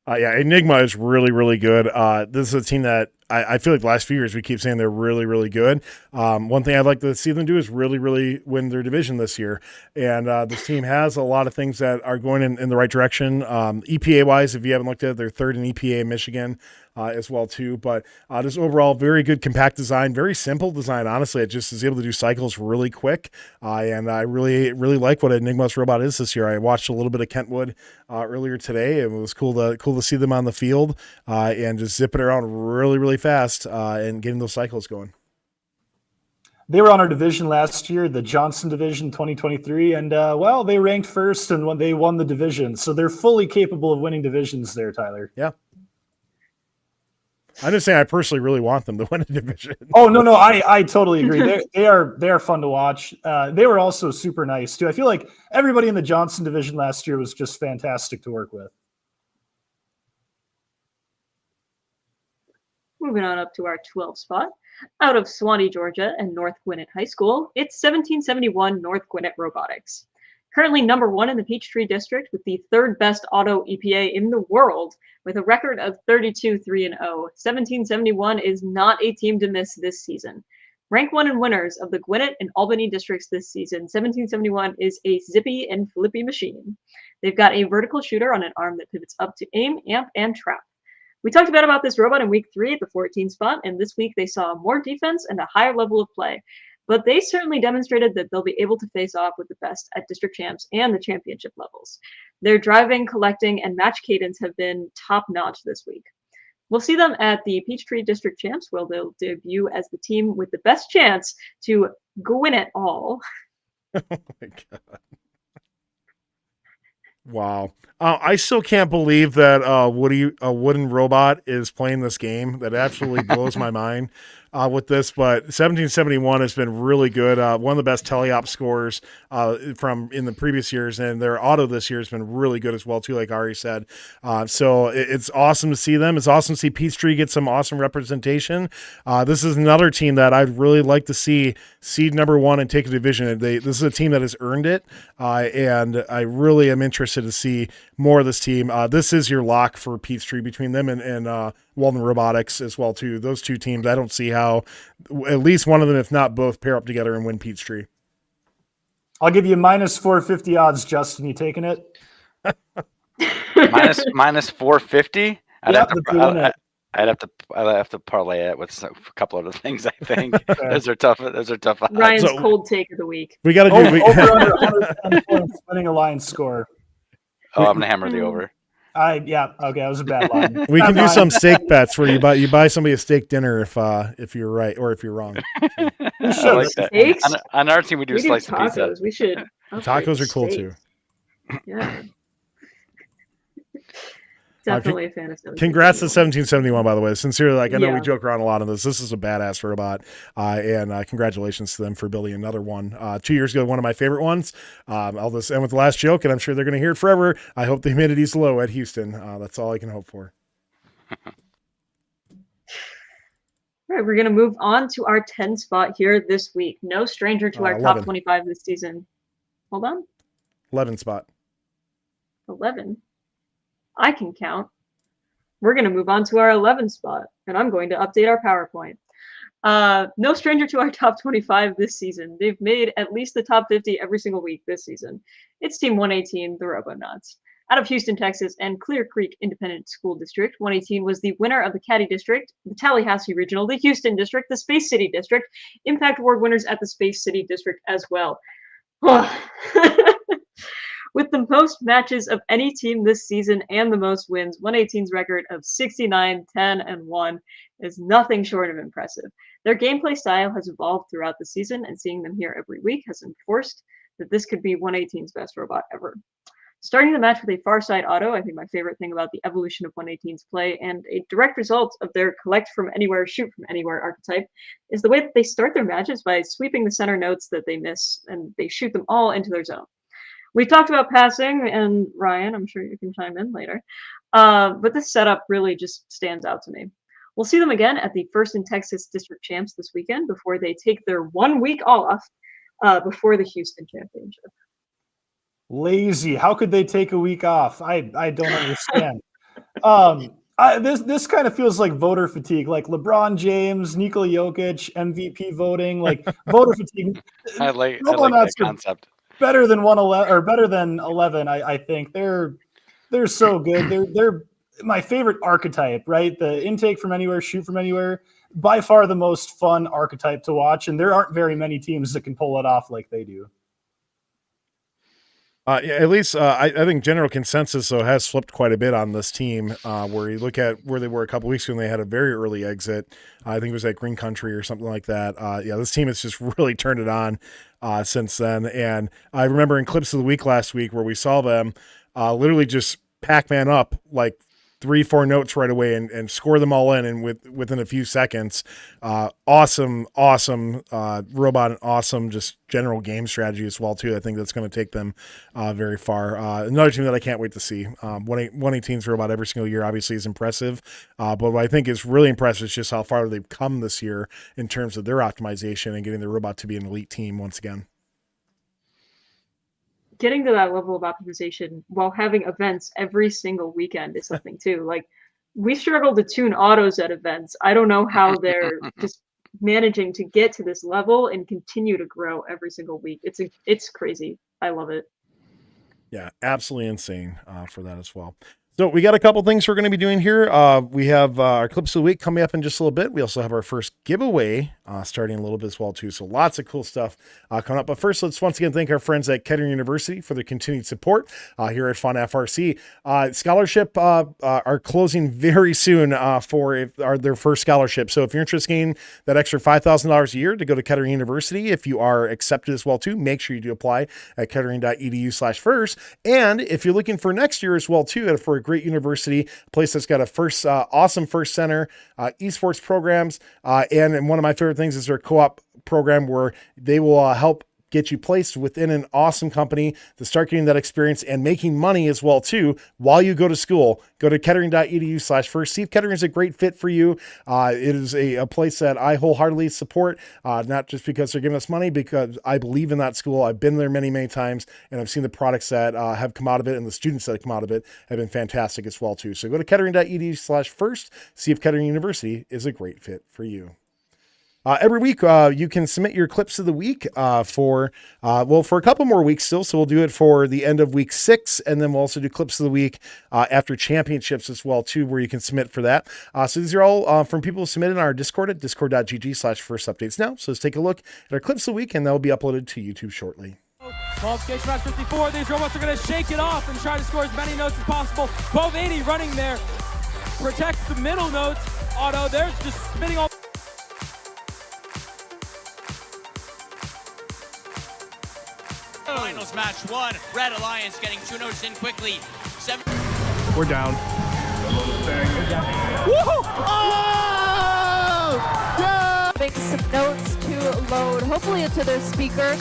Yeah, Enigma is really, really good. This is a team that I feel like the last few years we keep saying they're really, really good. One thing I'd like to see them do is really, really win their division this year. And this team has a lot of things that are going in the right direction. EPA-wise, if you haven't looked at it, they're 3rd in EPA in Michigan as well, too. But just overall, very good compact design, very simple design. Honestly, it just is able to do cycles really quick. And I really, really like what Enigma's robot is this year. I watched a little bit of Kentwood earlier today. It was cool to see them on the field and just zip it around really, really fast and getting those cycles going. They were on our division last year, the Johnson Division 2023, and they ranked 1st and when they won the division. So they're fully capable of winning divisions there, Tyler. Yeah. I'm just saying I personally really want them to win a division. Oh, no, I totally agree. They are fun to watch. They were also super nice, too. I feel like everybody in the Johnson Division last year was just fantastic to work with. Moving on up to our 12th spot. Out of Swanee, Georgia and North Gwinnett High School, it's 1771 North Gwinnett Robotics. Currently number 1 in the Peachtree District with the 3rd best auto EPA in the world with a record of 32-3-0. 1771 is not a team to miss this season. Rank 1 and winners of the Gwinnett and Albany districts this season, 1771 is a zippy and flippy machine. They've got a vertical shooter on an arm that pivots up to aim, amp, and trap. We talked about this robot in week 3 at the 14 spot, and this week they saw more defense and a higher level of play. But they certainly demonstrated that they'll be able to face off with the best at district champs and the championship levels. Their driving, collecting, and match cadence have been top-notch this week. We'll see them at the Peachtree District Champs, where they'll debut as the team with the best chance to win it all. Oh my God. Wow. I still can't believe that a wooden robot is playing this game. That absolutely blows my mind with this. But 1771 has been really good. One of the best teleop scores from in the previous years, and their auto this year has been really good as well too, like Ari said. So it's awesome to see them. It's awesome to see Peachtree get some awesome representation. This is another team that I'd really like to see seed number 1 and take a division. This is a team that has earned it, and I really am interested to see more of this team. This is your lock for Peachtree between them and Walden Robotics as well too. Those two teams, I don't see how at least one of them, if not both, pair up together and win Peachtree. I'll give you minus 450 odds, Justin. You taking it? minus 450. I'd have to parlay it with a couple other things. I think those are tough. Those are tough. Ryan's cold take of the week. We got to do over under 110 points winning alliance score. Oh, I'm gonna hammer the over. Okay, that was a bad line. We can do some steak bets where you buy somebody a steak dinner if you're right or if you're wrong. I like that. On our team, we do slice of pizza. We should. Tacos are cool too. Yeah. Definitely a fan of 1771. Congrats to 1771, by the way. Sincerely, I know we Yeah. joke around a lot on this. This is a badass robot, and congratulations to them for building another one. 2 years ago, one of my favorite ones. I'll just end with the last joke, and I'm sure they're going to hear it forever. I hope the humidity's low at Houston. That's all I can hope for. All right, we're going to move on to our 10 spot here this week. No stranger to our 11. top 25 this season. Hold on. 11 spot. 11. I can count. We're going to move on to our 11 spot, and I'm going to update our PowerPoint. No stranger to our top 25 this season. They've made at least the top 50 every single week this season. It's Team 118, the Robonauts. Out of Houston, Texas, and Clear Creek Independent School District, 118 was the winner of the Caddy District, the Tallahassee Regional, the Houston District, the Space City District, Impact Award winners at the Space City District as well. With the most matches of any team this season and the most wins, 118's record of 69-10-1 is nothing short of impressive. Their gameplay style has evolved throughout the season, and seeing them here every week has enforced that this could be 118's best robot ever. Starting the match with a far side auto, I think my favorite thing about the evolution of 118's play and a direct result of their collect from anywhere, shoot from anywhere archetype is the way that they start their matches by sweeping the center notes that they miss, and they shoot them all into their zone. We talked about passing, and Ryan, I'm sure you can chime in later, but this setup really just stands out to me. We'll see them again at the First and Texas District Champs this weekend before they take their 1 week off before the Houston Championship. Lazy. How could they take a week off? I don't understand. This kind of feels like voter fatigue, like LeBron James, Nikola Jokic, MVP voting, like voter fatigue. I like that concept. Better than 111 or better than 11. I think they're so good. They're my favorite archetype, right? The intake from anywhere, shoot from anywhere. By far the most fun archetype to watch, and there aren't very many teams that can pull it off like they do. At least I think general consensus though has flipped quite a bit on this team. Where you look at where they were a couple weeks ago, and they had a very early exit. I think it was at Green Country or something like that. This team has just really turned it on since then. And I remember in clips of the week last week where we saw them literally just Pac-Man up like 3-4 notes right away and score them all in and within a few seconds. Awesome robot and awesome just general game strategy as well too. I think that's going to take them very far. Another team that I can't wait to see. 118's robot every single year obviously is impressive, but what I think is really impressive is just how far they've come this year in terms of their optimization and getting the robot to be an elite team once again. Getting to that level of optimization while having events every single weekend is something too. Like, we struggle to tune autos at events. I don't know how they're just managing to get to this level and continue to grow every single week. It's crazy. I love it. Yeah, absolutely insane for that as well. So we got a couple things we're going to be doing here. We have our clips of the week coming up in just a little bit. We also have our first giveaway starting a little bit as well too. So lots of cool stuff coming up. But first, let's once again thank our friends at Kettering University for their continued support here at Fun FRC. Scholarship are closing very soon for their first scholarship. So if you're interested in that extra $5,000 a year to go to Kettering University, if you are accepted as well too, make sure you do apply at kettering.edu/first. And if you're looking for next year as well too, for a great university, a place that's got a awesome first center, esports programs, and one of my favorite things is their co-op program where they will help get you placed within an awesome company to start getting that experience and making money as well too while you go to school. Go to kettering.edu/first. See if Kettering is a great fit for you. It is a place that I wholeheartedly support, not just because they're giving us money, because I believe in that school. I've been there many, many times, and I've seen the products that have come out of it, and the students that have come out of it have been fantastic as well too. So go to kettering.edu/first. See if Kettering University is a great fit for you. Every week, you can submit your clips of the week for a couple more weeks still. So we'll do it for the end of week 6, and then we'll also do clips of the week after championships as well too, where you can submit for that. So these are all from people who submitted in our Discord at discord.gg/first updates now. So let's take a look at our clips of the week, and that will be uploaded to YouTube shortly. Qualification match 54. These robots are going to shake it off and try to score as many notes as possible. 1280 running there. Protects the middle notes. Auto, they're just spinning all. Finals match 1. Red Alliance getting 2 notes in quickly. We're down. Woohoo! Oh! Yeah! Make some notes to load, hopefully into their speaker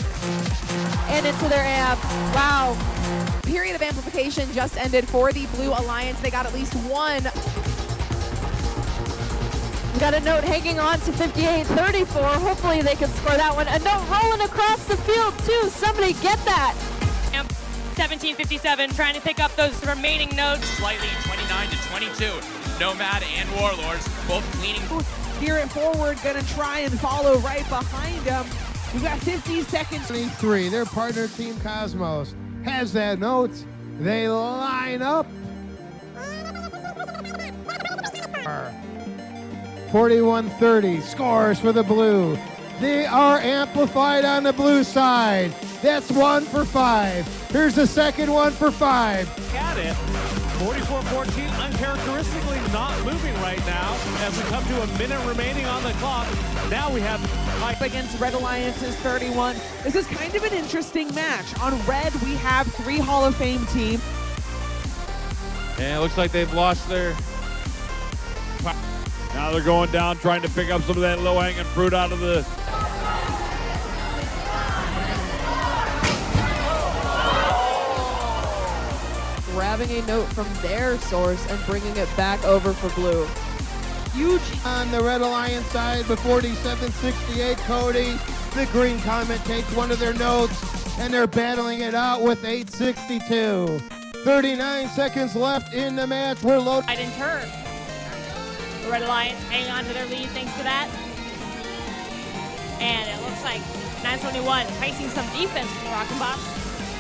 and into their amp. Wow. Period of amplification just ended for the Blue Alliance. They got at least one. We got a note hanging on to 5834. Hopefully they can score that one. A note rolling across the field too. Somebody get that. 1757 trying to pick up those remaining notes. Slightly 29 to 22. Nomad and Warlords both cleaning. Spirit forward, gonna try and follow right behind them. We got 50 seconds. 23, their partner team Cosmos has that note. They line up. 41-30 scores for the blue. They are amplified on the blue side. That's 1 for 5. Here's the second one for 5. Got it. 44-14, uncharacteristically not moving right now as we come to a minute remaining on the clock. Now we have Mike against Red Alliance's 31. This is kind of an interesting match. On Red, we have 3 Hall of Fame teams. And it looks like they've lost their... Now they're going down, trying to pick up some of that low-hanging fruit out of the... Grabbing a note from their source and bringing it back over for blue. Huge on the Red Alliance side, but 47-68 Cody. The green comment takes one of their notes, and they're battling it out with 862. 39 seconds left in the match. We're loaded. Right in turn. The Red Alliance hang on to their lead thanks to that. And it looks like 971 facing some defense from the Rockin' Bots,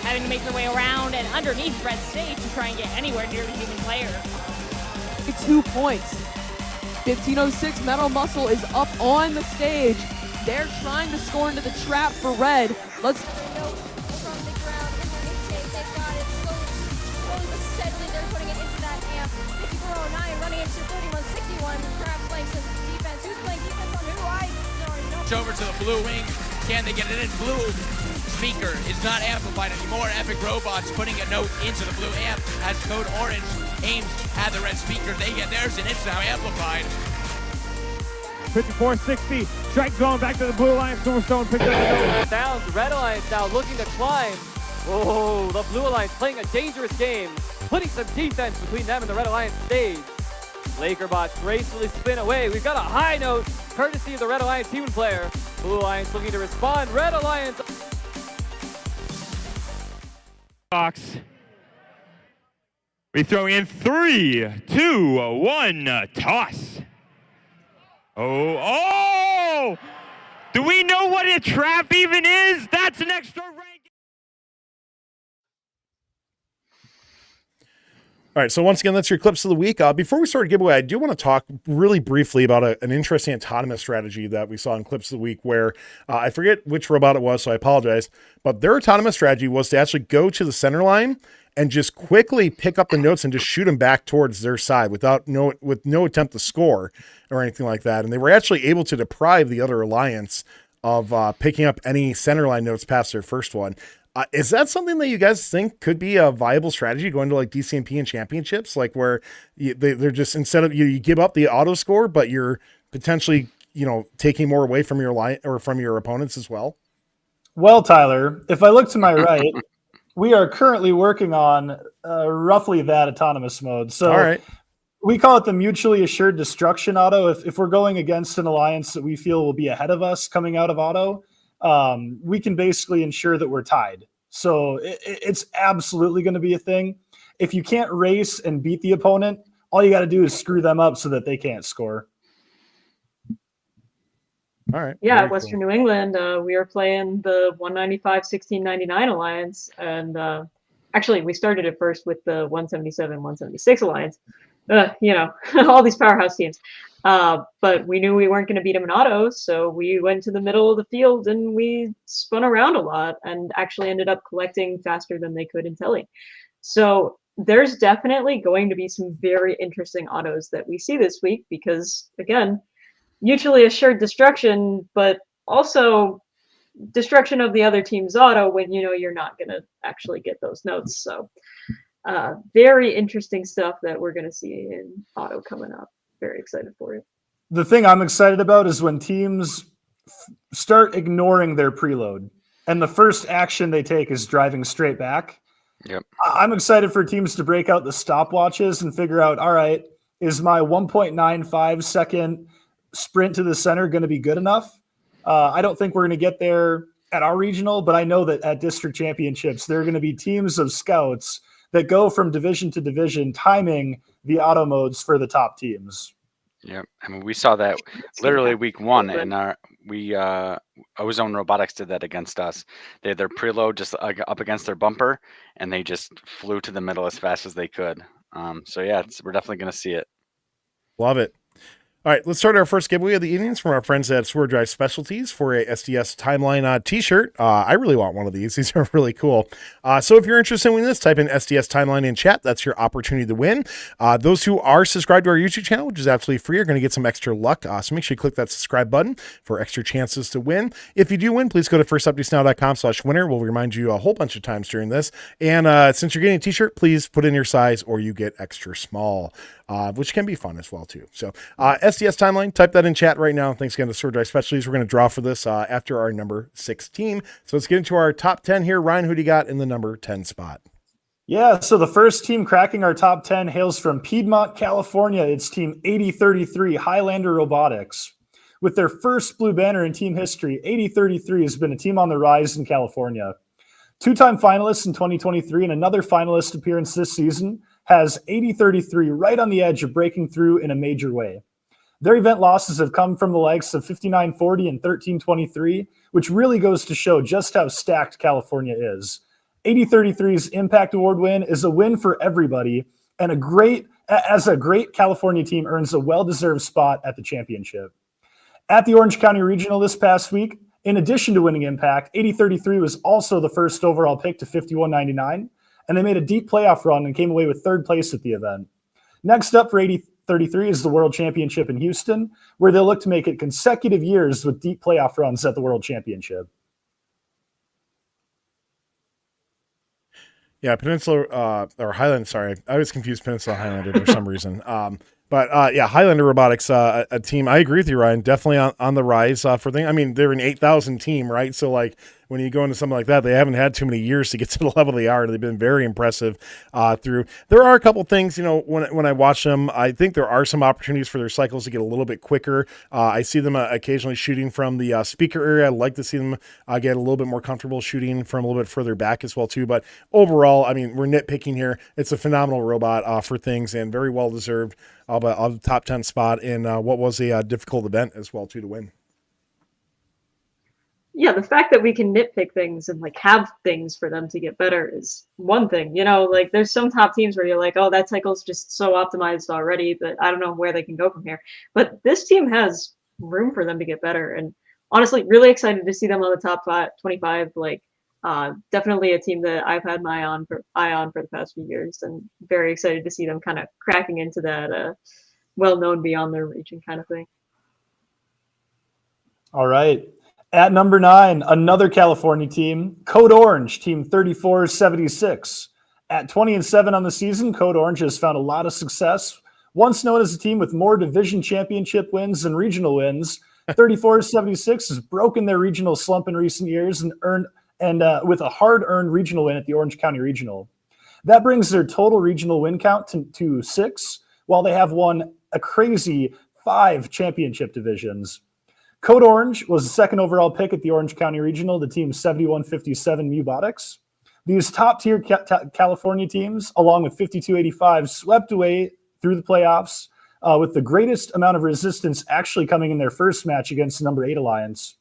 having to make their way around and underneath Red stage to try and get anywhere near the human player. 2 points. 1506 Metal Muscle is up on the stage. They're trying to score into the trap for Red. Let's... From the ground, they've got it slowly but steadily. They're putting it into that amp. 5409 running into 3161. Perhaps playing some defense. Who's playing defense on who? I don't already know. Over to the blue wing. Can they get it in? Blue speaker is not amplified anymore. Epic Robots putting a note into the blue amp as Code Orange aims at the red speaker. They get theirs, and it's now amplified. 54-60. Strike going back to the Blue Alliance. Stormstone picked up the nose. Down. The Red Alliance now looking to climb. Oh, the Blue Alliance playing a dangerous game. Putting some defense between them and the Red Alliance stage. Lakerbots gracefully spin away. We've got a high note, courtesy of the Red Alliance human player. Blue Alliance looking to respond. Red Alliance. Box. We throw in 3, 2, 1, toss. Oh! Do we know what a trap even is? That's an extra rank. All right, so once again, that's your clips of the week. Before we start a giveaway, I do want to talk really briefly about an interesting autonomous strategy that we saw in clips of the week where I forget which robot it was, so I apologize, but their autonomous strategy was to actually go to the center line and just quickly pick up the notes and just shoot them back towards their side with no attempt to score or anything like that. And they were actually able to deprive the other alliance of picking up any center line notes past their first one. Is that something that you guys think could be a viable strategy going to like DCMP and championships, like where they're just, instead of you give up the auto score, but you're potentially, taking more away from your line or from your opponents as well? Well, Tyler, if I look to my right, we are currently working on roughly that autonomous mode. So all right. We call it the mutually assured destruction auto. If we're going against an alliance that we feel will be ahead of us coming out of auto, we can basically ensure that we're tied. So it's absolutely going to be a thing. If you can't race and beat the opponent, all you got to do is screw them up so that they can't score. All right. Yeah, Western New England, we are playing the 195-1699 alliance, and actually we started it first with the 177-176 alliance. All these powerhouse teams. But we knew we weren't going to beat them in autos, so we went to the middle of the field and we spun around a lot and actually ended up collecting faster than they could in telly. So there's definitely going to be some very interesting autos that we see this week because, again, mutually assured destruction, but also destruction of the other team's auto when you're not going to actually get those notes. So very interesting stuff that we're going to see in auto coming up. Very excited for it. The thing I'm excited about is when teams start ignoring their preload and the first action they take is driving straight back. Yep. I'm excited for teams to break out the stopwatches and figure out, all right, is my 1.95 second sprint to the center going to be good enough? I don't think we're going to get there at our regional, but I know that at district championships, there are going to be teams of scouts that go from division to division, timing the auto modes for the top teams. Yeah, I mean, we saw that literally week one, and Ozone Robotics did that against us. They had their preload just up against their bumper, and they just flew to the middle as fast as they could. So yeah, we're definitely going to see it. Love it. All right, let's start our first giveaway of the evenings from our friends at Sword Drive Specialties for a SDS Timeline t-shirt. I really want one of these. These are really cool. So if you're interested in winning this, type in SDS Timeline in chat. That's your opportunity to win. Those who are subscribed to our YouTube channel, which is absolutely free, are going to get some extra luck. So make sure you click that subscribe button for extra chances to win. If you do win, please go to firstupdatesnow.com/winner. We'll remind you a whole bunch of times during this. And since you're getting a t-shirt, please put in your size or you get extra small. Which can be fun as well too. So SDS Timeline, type that in chat right now. Thanks again to Sword Drive Specialties. We're going to draw for this after our number 6 team. So let's get into our top 10 here. Ryan, who do you got in the number 10 spot? Yeah, so the first team cracking our top 10 hails from Piedmont, California. It's team 8033 Highlander Robotics. With their first blue banner in team history, 8033 has been a team on the rise in California. Two-time finalists in 2023 and another finalist appearance this season has 8033 right on the edge of breaking through in a major way. Their event losses have come from the likes of 5940 and 1323, which really goes to show just how stacked California is. 8033's Impact Award win is a win for everybody, and a great California team earns a well-deserved spot at the championship. At the Orange County Regional this past week, in addition to winning Impact, 8033 was also the first overall pick to 5199, and they made a deep playoff run and came away with third place at the event. Next up for 8033 is the World Championship in Houston, where they'll look to make it consecutive years with deep playoff runs at the World Championship. Yeah, Peninsula or Highland. Sorry, I was confused. Peninsula Highlander for some reason. But yeah, Highlander Robotics, a team. I agree with you, Ryan. Definitely on the rise for things. I mean, they're an 8,000 team, right? So like when you go into something like that, they haven't had too many years to get to the level they are. They've been very impressive through. There are a couple things, when I watch them, I think there are some opportunities for their cycles to get a little bit quicker. I see them occasionally shooting from the speaker area. I'd like to see them get a little bit more comfortable shooting from a little bit further back as well too. But overall, I mean, we're nitpicking here. It's a phenomenal robot for things and very well deserved. But the top 10 spot in what was a difficult event as well too to win. Yeah, the fact that we can nitpick things and like have things for them to get better is one thing. Like there's some top teams where you're like, oh, that cycle's just so optimized already that I don't know where they can go from here. But this team has room for them to get better. And honestly, really excited to see them on the top 25. Like definitely a team that I've had my eye on for the past few years, and very excited to see them kind of cracking into that well-known beyond their region kind of thing. All right. At number 9, another California team, Code Orange, team 3476. At 20-7 on the season, Code Orange has found a lot of success. Once known as a team with more division championship wins than regional wins, 3476 has broken their regional slump in recent years and with a hard-earned regional win at the Orange County Regional. That brings their total regional win count to 6, while they have won a crazy 5 championship divisions. Code Orange was the second overall pick at the Orange County Regional, the team 7157 Robotics. These top-tier California teams, along with 5285, swept away through the playoffs with the greatest amount of resistance actually coming in their first match against the number 8 Alliance.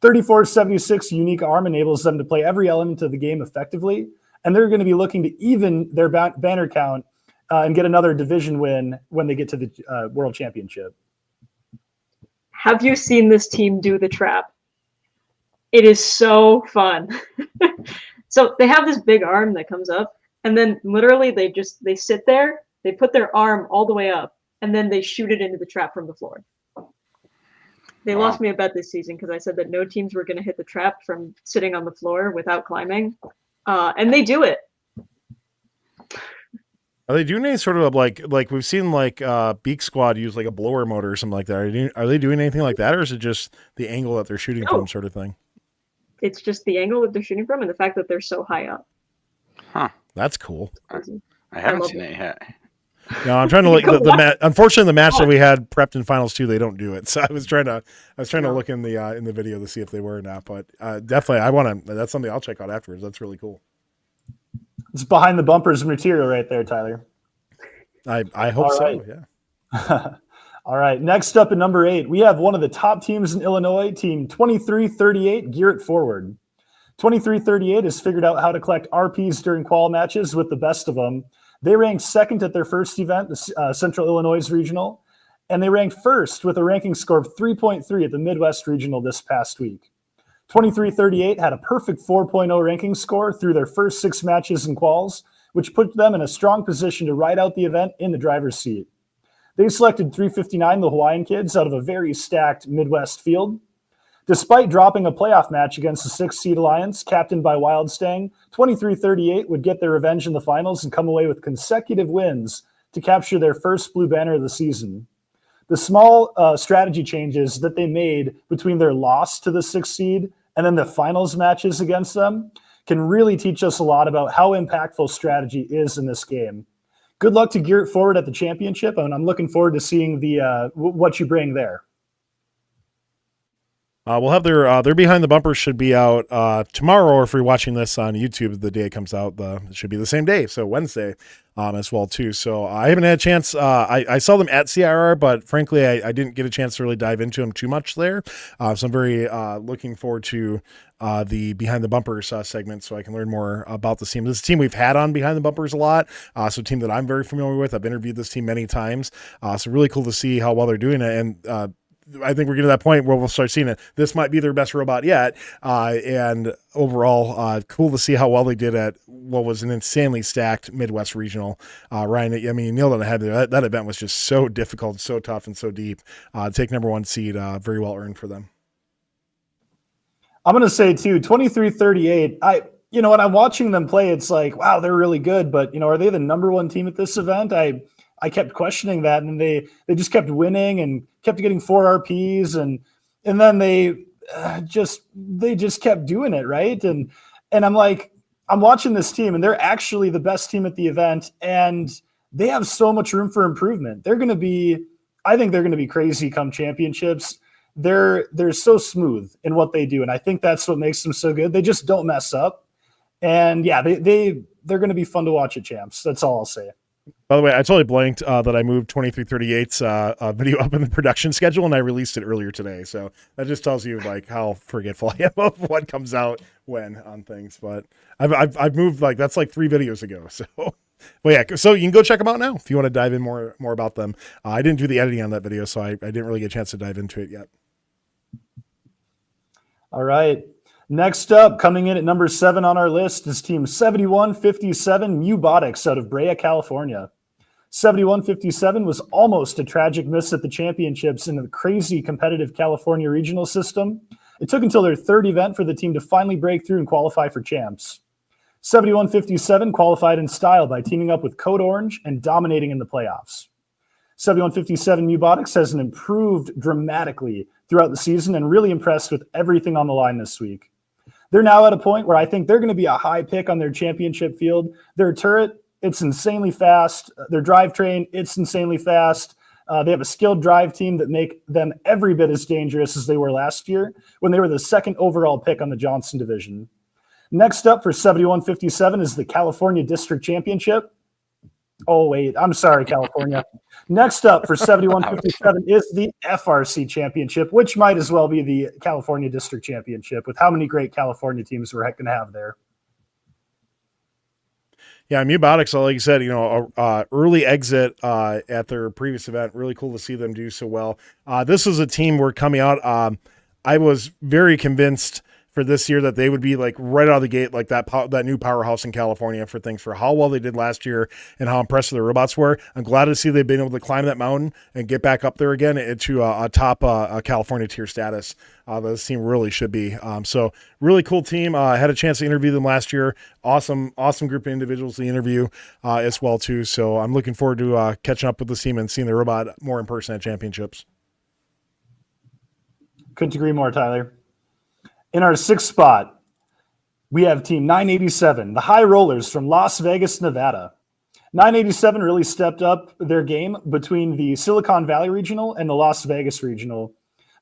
3476 unique arm enables them to play every element of the game effectively, and they're going to be looking to even their banner count and get another division win when they get to the World Championship. Have you seen this team do the trap? It is so fun. So they have this big arm that comes up, and then literally they sit there, they put their arm all the way up, and then they shoot it into the trap from the floor. They lost me a bet this season because I said that no teams were going to hit the trap from sitting on the floor without climbing, and they do it. Are they doing any sort of like we've seen Beak Squad use like a blower motor or something like that? Are they doing anything like that, or is it just the angle that they're shooting from sort of thing? It's just the angle that they're shooting from and the fact that they're so high up. Huh. That's cool. I haven't seen it yet. No, I'm trying to look unfortunately the match that we had prepped in finals 2, they don't do it. So I was trying to look in the video to see if they were or not. But definitely that's something I'll check out afterwards. That's really cool. It's behind the bumpers material right there, Tyler. I hope so, yeah. All right, next up at number 8, we have one of the top teams in Illinois, team 2338, Gear It Forward. 2338 has figured out how to collect RPs during qual matches with the best of them. They ranked second at their first event, the Central Illinois Regional, and they ranked first with a ranking score of 3.3 at the Midwest Regional this past week. 2338 had a perfect 4.0 ranking score through their first 6 matches and quals, which put them in a strong position to ride out the event in the driver's seat. They selected 359, the Hawaiian Kids, out of a very stacked Midwest field. Despite dropping a playoff match against the 6th seed Alliance, captained by Wild Stang, 2338 would get their revenge in the finals and come away with consecutive wins to capture their first blue banner of the season. The small strategy changes that they made between their loss to the 6th seed and then the finals matches against them can really teach us a lot about how impactful strategy is in this game. Good luck to Gear It Forward at the championship, and I'm looking forward to seeing what you bring there. We'll have their behind the bumpers should be out tomorrow, or if you're watching this on YouTube, the day it comes out, it should be the same day, so Wednesday as well too. So I haven't had a chance. I saw them at CRR, but frankly, I didn't get a chance to really dive into them too much there. So I'm very looking forward to the behind the bumpers segment, so I can learn more about this team. This is a team we've had on behind the bumpers a lot. So a team that I'm very familiar with. I've interviewed this team many times. So really cool to see how well they're doing it. And I think we're getting to that point where we'll start seeing it. This might be their best robot yet. And overall, cool to see how well they did at what was an insanely stacked Midwest Regional. Ryan, I mean, you nailed it on the head there. That event was just so difficult, so tough, and so deep. Take number 1 seed, very well earned for them. I'm going to say, too, 2338, when I'm watching them play, it's like, wow, they're really good. But, are they the number one team at this event? I kept questioning that, and they just kept winning and kept getting 4 RPs, and then they just kept doing it, right? And I'm like, I'm watching this team, and they're actually the best team at the event, and they have so much room for improvement. I think they're going to be crazy come championships. They're so smooth in what they do, and I think that's what makes them so good. They just don't mess up, and yeah, they're going to be fun to watch at champs. That's all I'll say. By the way, I totally blanked that I moved 2338's video up in the production schedule, and I released it earlier today. So that just tells you like how forgetful I am of what comes out when on things. But I've moved that's like 3 videos ago. So, well, yeah. So you can go check them out now if you want to dive in more about them. I didn't do the editing on that video, so I didn't really get a chance to dive into it yet. All right. Next up, coming in at number 7 on our list is Team 7157 Robotics out of Brea, California. 7157 was almost a tragic miss at the championships in the crazy competitive California regional system. It took until their 3rd event for the team to finally break through and qualify for champs. 7157 qualified in style by teaming up with Code Orange and dominating in the playoffs. 7157 Robotics has improved dramatically throughout the season and really impressed with everything on the line this week. They're now at a point where I think they're going to be a high pick on their championship field. Their turret, it's insanely fast. Their drivetrain, it's insanely fast. They have a skilled drive team that make them every bit as dangerous as they were last year when they were the 2nd overall pick on the Johnson division. Next up for 7157 is the California District Championship. Oh, wait, I'm sorry, California. Next up for 7157 is the FRC Championship, which might as well be the California District Championship with how many great California teams we're going to have there. Yeah, Robotics, like you said, early exit at their previous event. Really cool to see them do so well. This is a team we're coming out. I was very convinced for this year that they would be like right out of the gate, like that new powerhouse in California for how well they did last year and how impressive their robots were. I'm glad to see they've been able to climb that mountain and get back up there again into a top California tier status. This team really should be. So really cool team. I had a chance to interview them last year. Awesome group of individuals to interview as well too. So I'm looking forward to catching up with this team and seeing the robot more in person at championships. Couldn't agree more, Tyler. In our 6th spot, we have Team 987, the High Rollers from Las Vegas, Nevada. 987 really stepped up their game between the Silicon Valley Regional and the Las Vegas Regional.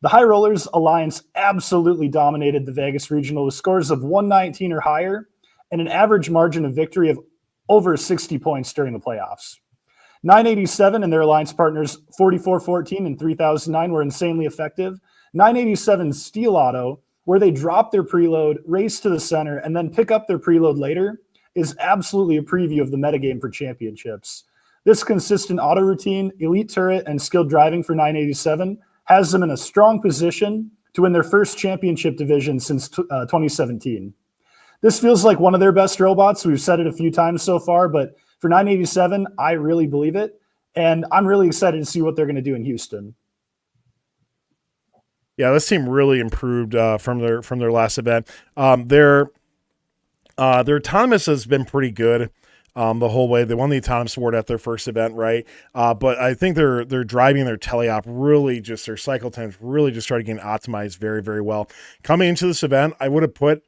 The High Rollers Alliance absolutely dominated the Vegas Regional with scores of 119 or higher and an average margin of victory of over 60 points during the playoffs. 987 and their alliance partners 4414 and 3009 were insanely effective. 987's Steel Auto, where they drop their preload, race to the center, and then pick up their preload later, is absolutely a preview of the metagame for championships. This consistent auto routine, elite turret, and skilled driving for 987 has them in a strong position to win their first championship division since 2017. This feels like one of their best robots. We've said it a few times so far, but for 987, I really believe it, and I'm really excited to see what they're going to do in Houston. Yeah, this team really improved from their last event. Their autonomous has been pretty good the whole way. They won the autonomous award at their first event, right? But I think they're driving their teleop really just their cycle times really just started getting optimized very, very well. Coming into this event, I would have put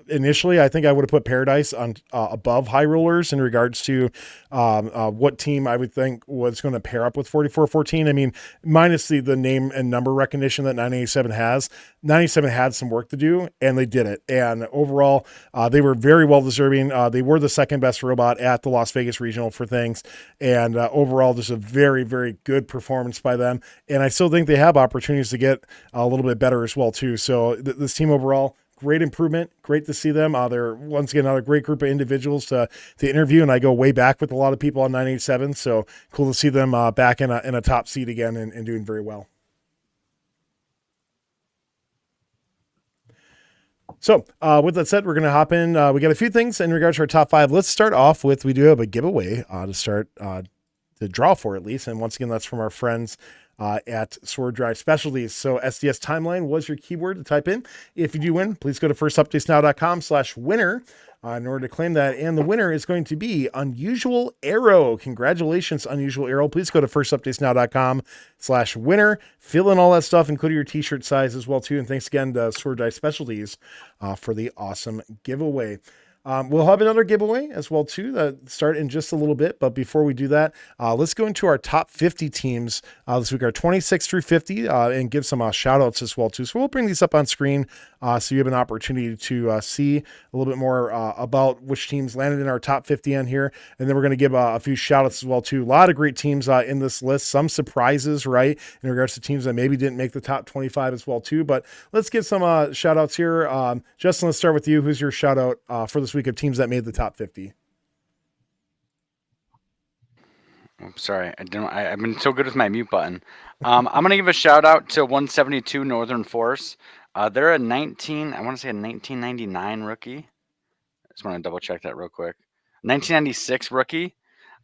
initially, I think I would have put Paradise on above High Rollers in regards to what team I would think was going to pair up with 4414. I mean, minus the name and number recognition that 987 has. 987 had some work to do, and they did it. And overall, they were very well deserving. They were the 2nd best robot at the Las Vegas Regional for things. And overall, just a very, very good performance by them. And I still think they have opportunities to get a little bit better as well, too. So this team overall, great improvement. Great to see them. They're once again another great group of individuals to interview, and I go way back with a lot of people on 987. So cool to see them back in a top seat again and doing very well. So with that said, we're going to hop in. We got a few things in regards to our top 5. Let's start off with, we do have a giveaway to start draw for at least. And once again, that's from our friends at Sword Drive Specialties. So SDS Timeline was your keyword to type in. If you do win, please go to firstupdatesnow.com/winner in order to claim that. And the winner is going to be Unusual Arrow. Congratulations, Unusual Arrow. Please go to firstupdatesnow.com/winner. Fill in all that stuff, including your t-shirt size as well too. And thanks again to Sword Drive Specialties for the awesome giveaway. We'll have another giveaway as well too that start in just a little bit. But before we do that, let's go into our top 50 teams this week, our 26 through 50, and give some shout outs as well too. So we'll bring these up on screen so you have an opportunity to see a little bit more about which teams landed in our top 50 on here. And then we're going to give a few shout outs as well too. A lot of great teams in this list, some surprises, right, in regards to teams that maybe didn't make the top 25 as well too. But let's give some shout outs here. Justin, let's start with you. Who's your shout out for this week of teams that made the top 50? I'm sorry. I've been so good with my mute button. I'm going to give a shout out to 172 Northern Force. They're a 1999 rookie. I just want to double check that real quick. 1996 rookie.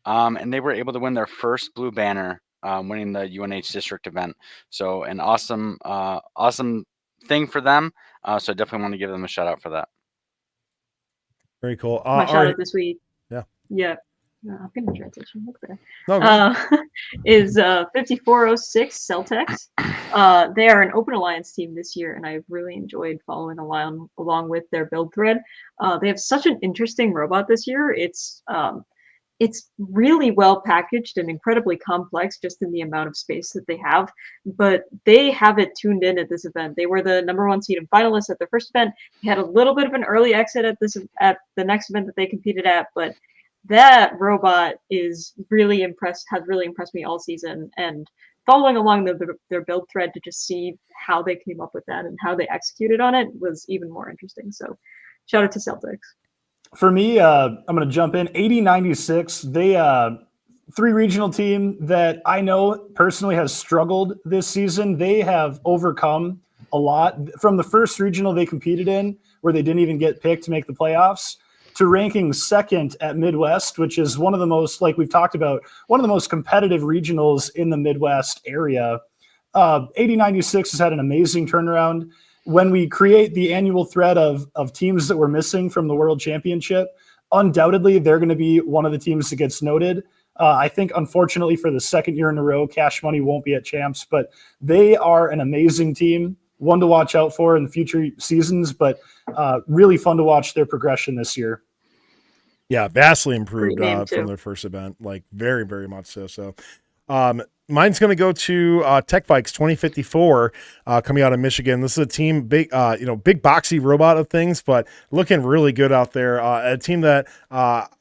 And they were able to win their first blue banner, winning the UNH district event. So an awesome thing for them. So I definitely want to give them a shout out for that. Very cool. My shout out this week. Yeah. I'm going to transition. Look there. No, is 5406 Celtex. They are an Open Alliance team this year, and I've really enjoyed following along with their build thread. They have such an interesting robot this year. It's really well packaged and incredibly complex just in the amount of space that they have, but they have it tuned in at this event. They were the #1 seed and finalists at their first event. They had a little bit of an early exit at the next event that they competed at, but that robot has really impressed me all season, and following along their build thread to just see how they came up with that and how they executed on it was even more interesting. So shout out to Celtics. For me, I'm going to jump in. 8096, they 3 regional team that I know personally has struggled this season. They have overcome a lot from the first regional they competed in, where they didn't even get picked to make the playoffs, to ranking second at Midwest, which is one of the most, like we've talked about, one of the most competitive regionals in the Midwest area. 8096 has had an amazing turnaround. When we create the annual thread of teams that were missing from the World Championship, undoubtedly they're going to be one of the teams that gets noted. I think, unfortunately, for the second year in a row, Cash Money won't be at Champs, but they are an amazing team, one to watch out for in the future seasons, but really fun to watch their progression this year. Yeah, vastly improved from their first event, like very, very much so. So mine's going to go to Tech Bikes 2054 coming out of Michigan. This is a team, big boxy robot of things, but looking really good out there. A team that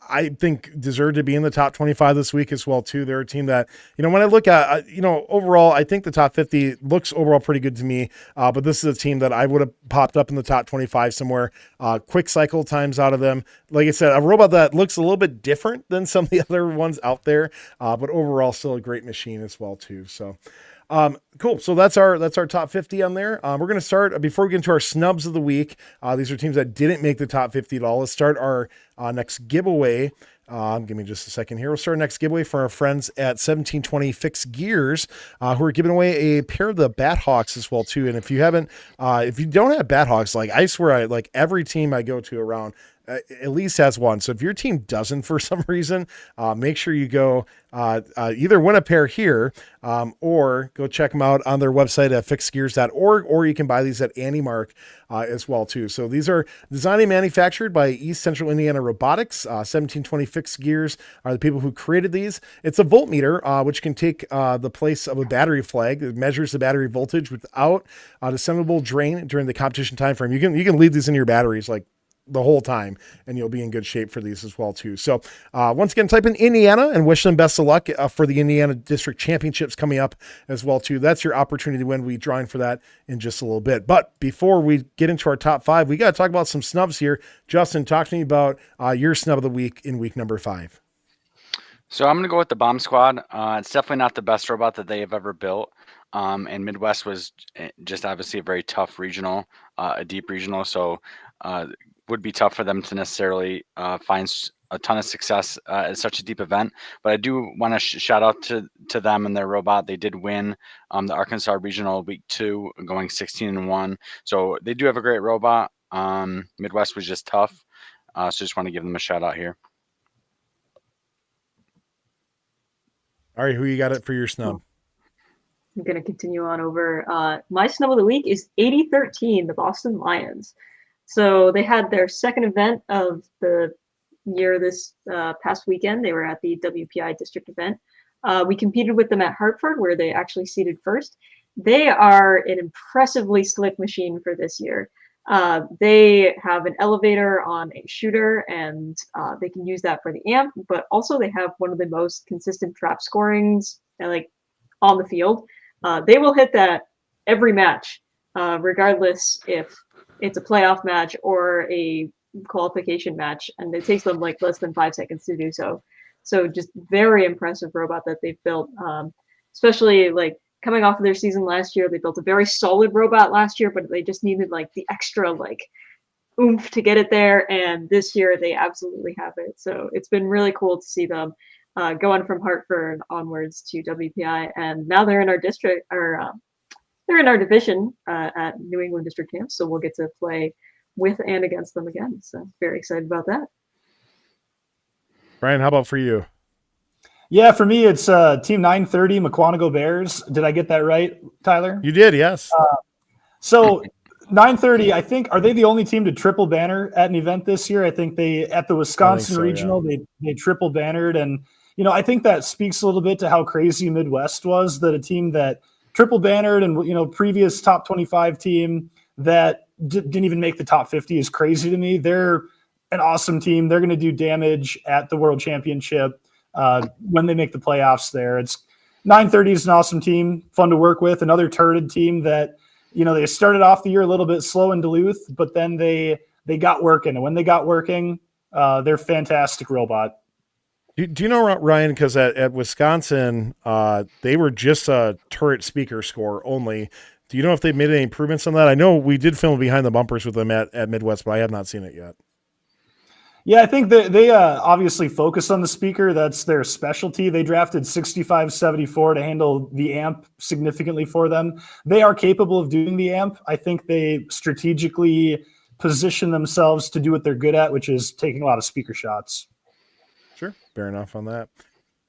I think deserved to be in the top 25 this week as well too. They're a team that, when I look at, overall, I think the top 50 looks overall pretty good to me. But this is a team that I would have popped up in the top 25 somewhere. Quick cycle times out of them. Like I said, a robot that looks a little bit different than some of the other ones out there. But overall still a great machine as well too. So cool. So that's our top 50 on there. We're going to start before we get into our snubs of the week. These are teams that didn't make the top 50 at all. Let's start our next giveaway. Give me just a second here. We'll start our next giveaway for our friends at 1720 Fixed Gears, who are giving away a pair of the Bathawks as well too. And if you don't have Bathawks, like I swear, like every team I go to around at least has one. So if your team doesn't for some reason, make sure you go either win a pair here or go check them out on their website at fixedgears.org, or you can buy these at AndyMark as well too. So these are designed and manufactured by East Central Indiana Robotics. 1720 Fixed Gears are the people who created these. It's a voltmeter, which can take the place of a battery flag. It measures the battery voltage without a disseminable drain during the competition time frame. You can leave these in your batteries like the whole time, and you'll be in good shape for these as well too. So once again, type in Indiana and wish them best of luck for the Indiana District Championships coming up as well too. That's your opportunity to win. We're drawing for that in just a little bit. But before we get into our top 5, we got to talk about some snubs here. Justin, talk to me about your snub of the week in week number 5. So I'm going to go with the Bomb Squad. It's definitely not the best robot that they have ever built. And Midwest was just obviously a very tough regional, a deep regional. So would be tough for them to necessarily find a ton of success at such a deep event. But I do want to shout out to them and their robot. They did win the Arkansas Regional Week 2, going 16-1. So they do have a great robot. Midwest was just tough. So just want to give them a shout out here. All right, who you got it for your snub? I'm going to continue on over. My snub of the week is 8013, the Boston Lions. So they had their second event of the year this past weekend. They were at the WPI district event. We competed with them at Hartford, where they actually seated first. They are an impressively slick machine for this year. They have an elevator on a shooter, and they can use that for the amp, but also they have one of the most consistent trap scorings like on the field. They will hit that every match, regardless if it's a playoff match or a qualification match, and it takes them like less than 5 seconds to do so. So just very impressive robot that they've built, especially like coming off of their season last year. They built a very solid robot last year, but they just needed like the extra like oomph to get it there. And this year they absolutely have it. So it's been really cool to see them going from Hartford onwards to WPI. And now they're in our district, or they're in our division at New England District Camps. So we'll get to play with and against them again. So very excited about that. Brian, how about for you? Yeah, for me, it's Team 930 Mukwonago Bears. Did I get that right, Tyler? You did, yes. So 930, I think, are they the only team to triple banner at an event this year? I think they, at the Wisconsin Regional, they triple bannered. And, you know, I think that speaks a little bit to how crazy Midwest was, that a team that triple bannered and, you know, previous top 25 team that didn't even make the top 50 is crazy to me. They're an awesome team. They're going to do damage at the World Championship when they make the playoffs there. It's 930 is an awesome team, fun to work with. Another turreted team that, you know, they started off the year a little bit slow in Duluth, but then they got working. And when they got working, they're fantastic robot. Do you know, Ryan, because at Wisconsin, they were just a turret speaker score only. Do you know if they've made any improvements on that? I know we did film behind the bumpers with them at Midwest, but I have not seen it yet. Yeah, I think that they obviously focus on the speaker. That's their specialty. They drafted 6574 to handle the amp significantly for them. They are capable of doing the amp. I think they strategically position themselves to do what they're good at, which is taking a lot of speaker shots. Sure, fair enough on that.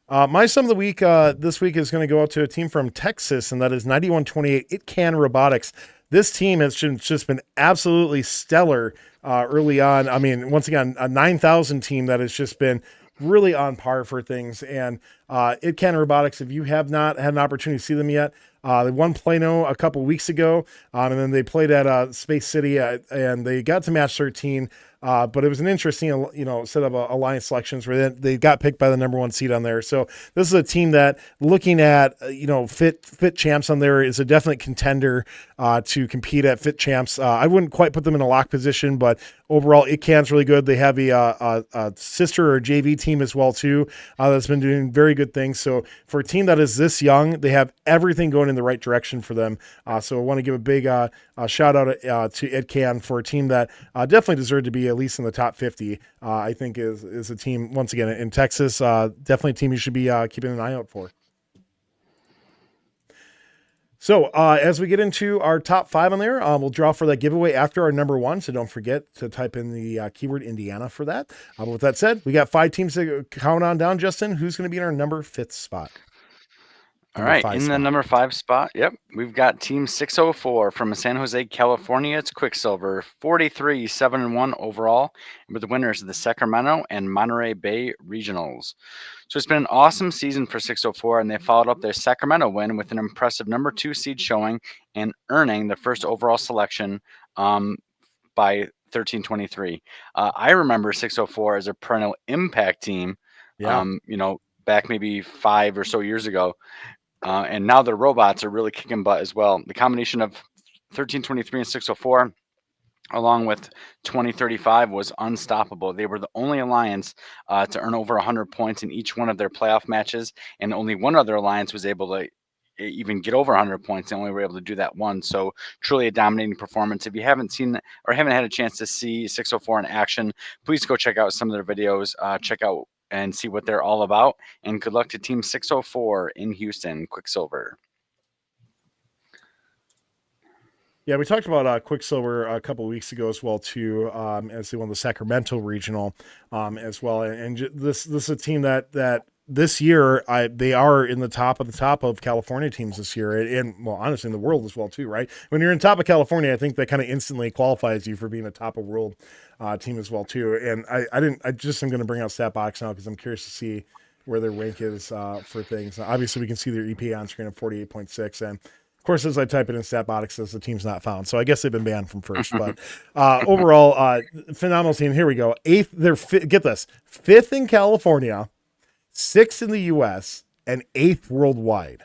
My sum of the week this week is going to go out to a team from Texas, and that is 9128 It Can Robotics. This team has just been absolutely stellar early on. I mean, once again, a 9,000 team that has just been really on par for things. And It Can Robotics, if you have not had an opportunity to see them yet, they won Plano a couple weeks ago, and then they played at Space City, and they got to match 13. But it was an interesting, set of alliance selections where they got picked by the number 1 seed on there. So this is a team that, looking at, fit champs on there, is a definite contender to compete at fit champs. I wouldn't quite put them in a lock position, but overall, It Can's really good. They have a sister or JV team as well too that's been doing very good things. So for a team that is this young, they have everything going in the right direction for them. So I want to give a big shout out to It Can for a team that definitely deserved to be at least in the top 50. I think is a team, once again, in Texas, definitely a team you should be keeping an eye out for. So as we get into our top 5 on there, we'll draw for that giveaway after our number 1. So don't forget to type in the keyword Indiana for that. But with that said, we got 5 teams to count on down. Justin, who's going to be in our number 5th spot? All right, in the number 5 spot, we've got Team 604 from San Jose, California. It's Quicksilver, 43-7-1 overall, with the winners of the Sacramento and Monterey Bay regionals. So it's been an awesome season for 604, and they followed up their Sacramento win with an impressive number 2 seed showing and earning the first overall selection by 13-23. I remember 604 as a perennial impact team, back maybe 5 or so years ago. And now their robots are really kicking butt as well. The combination of 1323 and 604, along with 2035, was unstoppable. They were the only alliance to earn over 100 points in each one of their playoff matches, and only one other alliance was able to even get over 100 points. They only were able to do that once. So truly a dominating performance. If you haven't seen or haven't had a chance to see 604 in action, please go check out some of their videos. Check out and see what they're all about. And good luck to Team 604 in Houston, Quicksilver. Yeah, we talked about Quicksilver a couple of weeks ago as well too, as they won the Sacramento Regional as well. And this is a team that this year they are in the top of California teams this year, and well, honestly, in the world as well too, right? When you're in top of California, I think that kind of instantly qualifies you for being a top of world team as well too. And I just am going to bring out StatBox now because I'm curious to see where their rank is for things. Obviously, we can see their EPA on screen of 48.6, and of course, as I type it in StatBox, says the team's not found. So I guess they've been banned from first. But overall, phenomenal team. Here we go. Eighth. They're get this: fifth in California, sixth in the U.S., and eighth worldwide.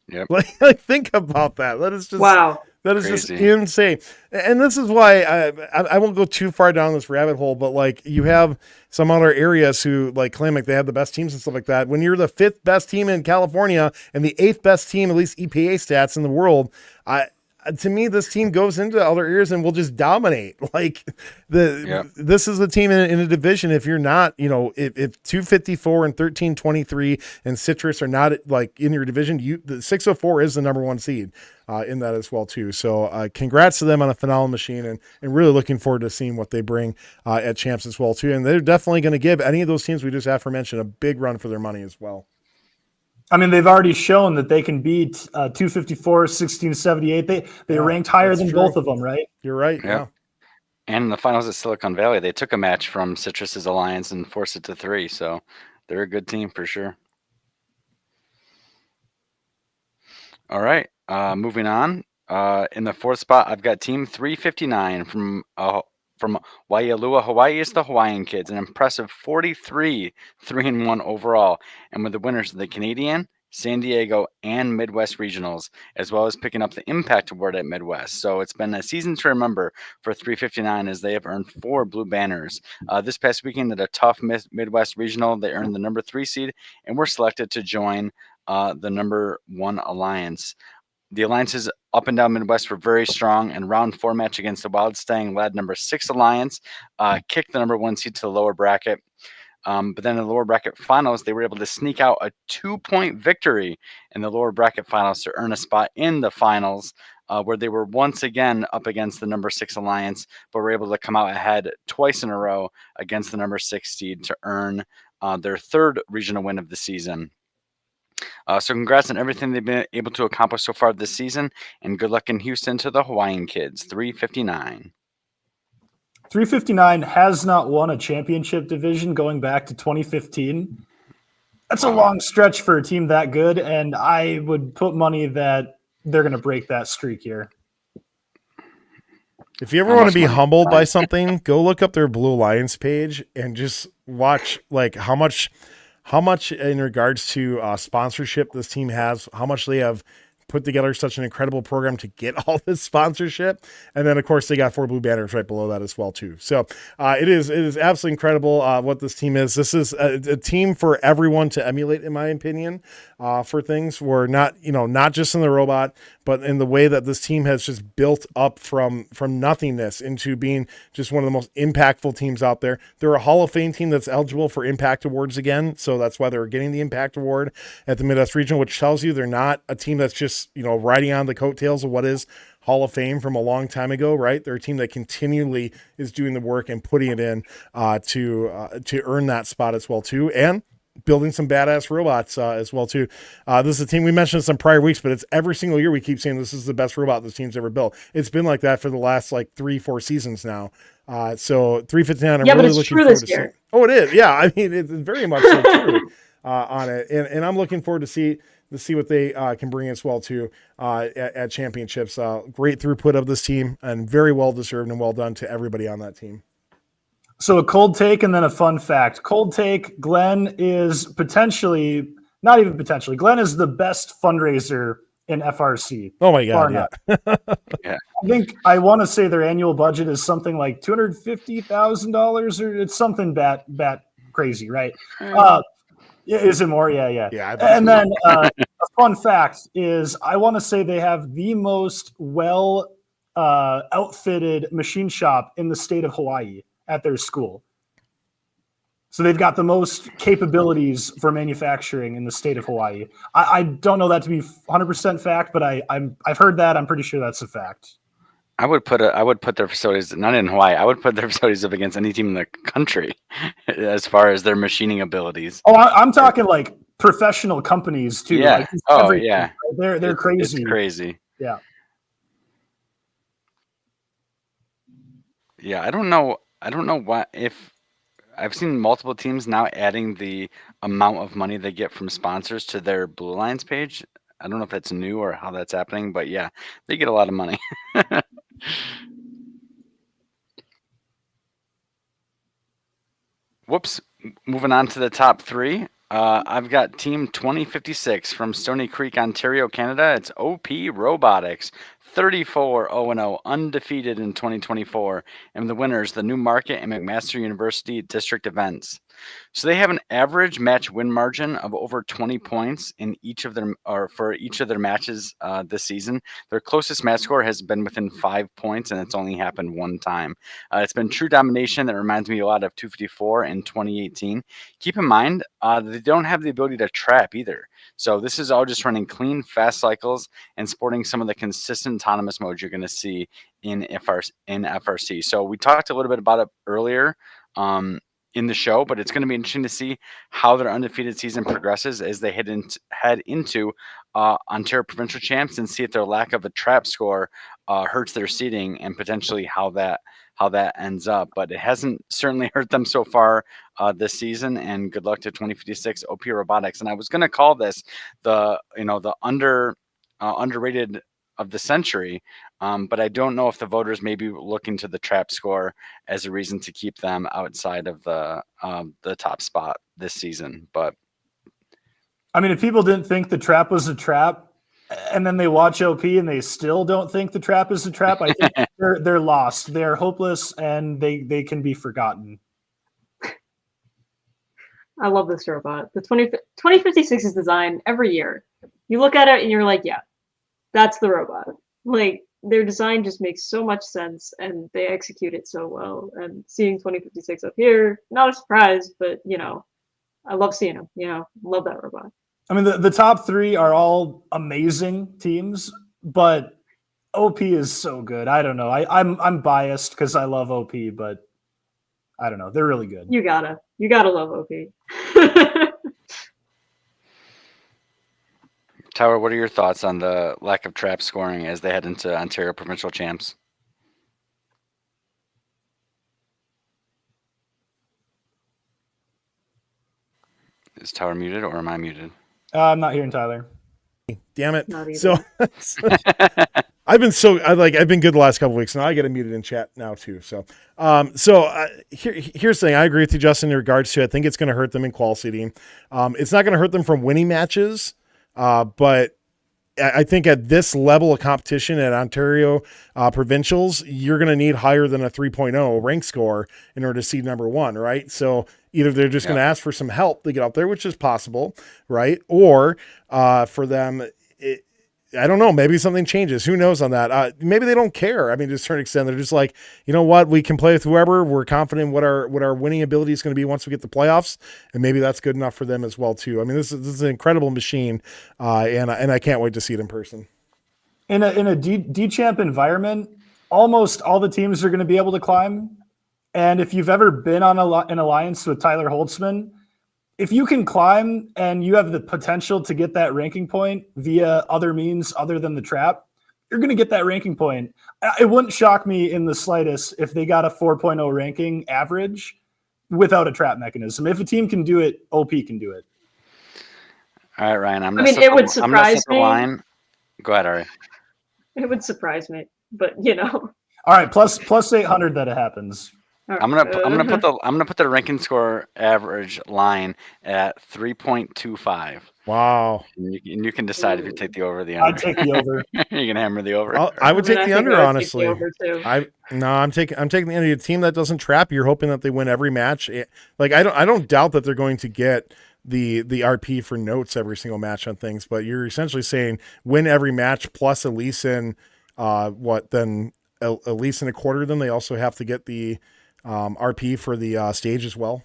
Yep. Like think about that. That is just wow. That is just insane. And this is why I won't go too far down this rabbit hole, but like you have some other areas who like claim like they have the best teams and stuff like that. When you're the fifth best team in California and the eighth best team, at least EPA stats in the world, to me, this team goes into other areas and will just dominate. Like this is a team in a division. If you're not, if 254 and 1323 and Citrus are not like in your division, the 604 is the number one seed in that as well too. So congrats to them on a phenomenal machine, and really looking forward to seeing what they bring at champs as well too. And they're definitely going to give any of those teams we just aforementioned a big run for their money as well. I mean, they've already shown that they can beat 254, 1678. They ranked higher than both of them, right? You're right. Yeah. And in the finals at Silicon Valley, they took a match from Citrus's alliance and forced it to 3. So they're a good team for sure. All right. Moving on. In the fourth spot, I've got Team 359 from Waialua, Hawaii. Is the Hawaiian Kids, an impressive 43-3-1 overall, and with the winners of the Canadian, San Diego, and Midwest regionals, as well as picking up the Impact Award at Midwest. So it's been a season to remember for 359 as they have earned 4 blue banners. This past weekend at a tough Midwest regional, they earned the number 3 seed and were selected to join the number 1 alliance. The alliances up and down Midwest were very strong, and round 4 match against the Wild Stang led number 6 alliance, kicked the number 1 seed to the lower bracket. But then in the lower bracket finals, they were able to sneak out a 2-point victory in the lower bracket finals to earn a spot in the finals, where they were once again up against the number 6 alliance, but were able to come out ahead twice in a row against the number 6 seed to earn their 3rd regional win of the season. So congrats on everything they've been able to accomplish so far this season, and good luck in Houston to the Hawaiian Kids. 359. 359 has not won a championship division going back to 2015. That's a long stretch for a team that good, and I would put money that they're going to break that streak here. If you ever want to be humbled by something, go look up their Blue Alliance page and just watch like how much in regards to sponsorship this team has, how much they have put together such an incredible program to get all this sponsorship. And then of course they got 4 blue banners right below that as well too. So it is absolutely incredible what this team is. This is a team for everyone to emulate, in my opinion, for things where not just in the robot, but in the way that this team has just built up from nothingness into being just one of the most impactful teams out there. They're a Hall of Fame team that's eligible for Impact Awards again. So that's why they're getting the Impact Award at the Midwest Regional, which tells you they're not a team that's just, riding on the coattails of what is Hall of Fame from a long time ago, right? They're a team that continually is doing the work and putting it in to earn that spot as well too. And building some badass robots as well too. This is a team we mentioned this in prior weeks, but it's every single year we keep saying this is the best robot this team's ever built. It's been like that for the last 3-4 seasons now. So 359. I'm really looking forward to seeing. Oh, it is. Yeah, I mean it's very much so true on it, and I'm looking forward to see what they can bring as well too at championships. Great throughput of this team, and very well deserved and well done to everybody on that team. So a cold take and then a fun fact. Cold take, Glenn is Glenn is the best fundraiser in FRC. Oh my God. Yeah. Yeah. I want to say their annual budget is something like $250,000 or it's something bat crazy, right? Yeah, is it more? Yeah. Yeah. And then a fun fact is I want to say they have the most outfitted machine shop in the state of Hawaii at their school. So they've got the most capabilities for manufacturing in the state of Hawaii. I don't know that to be 100% fact, but I've heard that. I'm pretty sure that's a fact. I would put their facilities not in Hawaii. I would put their facilities up against any team in the country as far as their machining abilities. Oh, I'm talking like professional companies too. Yeah. Like Oh, yeah. They're crazy. It's crazy. Yeah. Yeah. I don't know what if I've seen multiple teams now adding the amount of money they get from sponsors to their Blue Alliance page. I don't know if that's new or how that's happening, but yeah, they get a lot of money. Whoops. Moving on to the top three. I've got Team 2056 from Stony Creek, Ontario, Canada. It's OP Robotics, 34-0-0, undefeated in 2024. And the winners, the Newmarket and McMaster University district events. So they have an average match win margin of over 20 points in each of for each of their matches this season. Their closest match score has been within 5 points, and it's only happened one time. It's been true domination that reminds me a lot of 254 in 2018. Keep in mind, they don't have the ability to trap either. So this is all just running clean, fast cycles and sporting some of the consistent autonomous modes you're going to see in FRC. So we talked a little bit about it earlier in the show, but it's going to be interesting to see how their undefeated season progresses as they head into Ontario provincial champs and see if their lack of a trap score hurts their seeding and potentially how that ends up. But it hasn't certainly hurt them so far this season. And good luck to 2056 OP Robotics. And I was going to call this the underrated of the century, but I don't know if the voters may be looking to the trap score as a reason to keep them outside of the top spot this season. But I mean, if people didn't think the trap was a trap, and then they watch OP and they still don't think the trap is a trap, I think they're lost. They're hopeless, and they can be forgotten. I love this robot. The 2056 is designed every year. You look at it and you're like, yeah, that's the robot. Like, their design just makes so much sense, and they execute it so well. And seeing 2056 up here, not a surprise, but I love seeing them. Love that robot. I mean, the top three are all amazing teams, but OP is so good. I don't know. I'm biased because I love OP, but I don't know. They're really good. You gotta love OP. Tyler, what are your thoughts on the lack of trap scoring as they head into Ontario provincial champs? Is Tyler muted or am I muted? I'm not hearing Tyler. Damn it. So I've been good the last couple of weeks. Now I get muted in chat now too. So, here's the thing. I agree with you, Justin, in regards to, I think it's going to hurt them in qual seeding. It's not going to hurt them from winning matches. But I think at this level of competition at Ontario provincials, you're going to need higher than a 3.0 rank score in order to seed number one, right? So either they're just going to ask for some help to get out there, which is possible, right? Or for them, I don't know, maybe something changes. Who knows on that? Maybe they don't care. I mean, to a certain extent, they're just like, you know what? We can play with whoever. We're confident what our winning ability is going to be once we get the playoffs, and maybe that's good enough for them as well too. I mean, this is an incredible machine, and I can't wait to see it in person. In a D-champ environment, almost all the teams are going to be able to climb. And if you've ever been on an alliance with Tyler Holtzman, if you can climb and you have the potential to get that ranking point via other means other than the trap, you're going to get that ranking point. It wouldn't shock me in the slightest if they got a 4.0 ranking average without a trap mechanism. If a team can do it, OP can do it. All right, Ryan. It would surprise me. Line. Go ahead, Ari. It would surprise me, but All right, plus 800 that it happens. I'm gonna put the ranking score average line at 3.25. Wow. And you can decide if you take the over or the under. I'd take the over. You can hammer the over. I would take the under, honestly. I'm taking the under. A team that doesn't trap, you're hoping that they win every match. I don't doubt that they're going to get the RP for notes every single match on things, but you're essentially saying win every match plus at least in at least in a quarter. Then they also have to get the RP for the stage as well.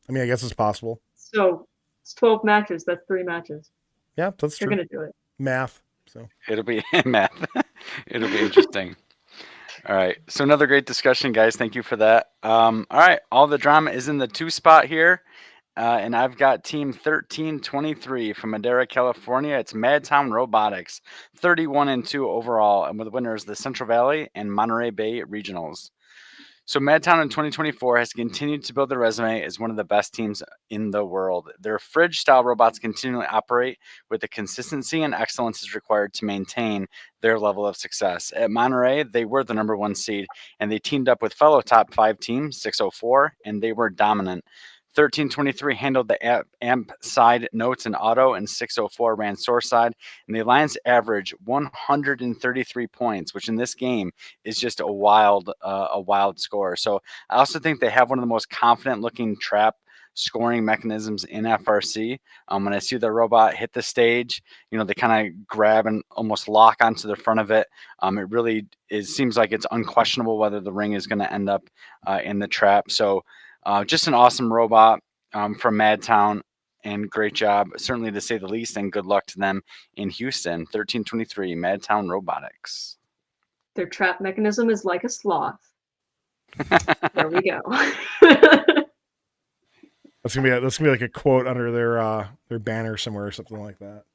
I mean, I guess it's possible. So it's 12 matches. That's 3 matches. Yeah, that's They're true. going to do it. Math. So It'll be math. It'll be interesting. All right. So another great discussion, guys. Thank you for that. All right. All the drama is in the 2 spot here. And I've got team 1323 from Madera, California. It's Madtown Robotics, 31-2 overall, and with winners the Central Valley and Monterey Bay regionals. So Madtown in 2024 has continued to build their resume as one of the best teams in the world. Their fridge-style robots continually operate with the consistency and excellence is required to maintain their level of success. At Monterey, they were the number 1 seed, and they teamed up with fellow top 5 team 604, and they were dominant. 1323 handled the amp side notes and auto, and 604 ran source side. And the Alliance averaged 133 points, which in this game is just a wild score. So I also think they have one of the most confident looking trap scoring mechanisms in FRC. When I see the robot hit the stage, they kind of grab and almost lock onto the front of it. It really seems like it's unquestionable whether the ring is going to end up in the trap. So just an awesome robot from Madtown, and great job, certainly to say the least, and good luck to them in Houston. 1323 Madtown Robotics. Their trap mechanism is like a sloth. There we go. That's gonna be like a quote under their banner somewhere or something like that.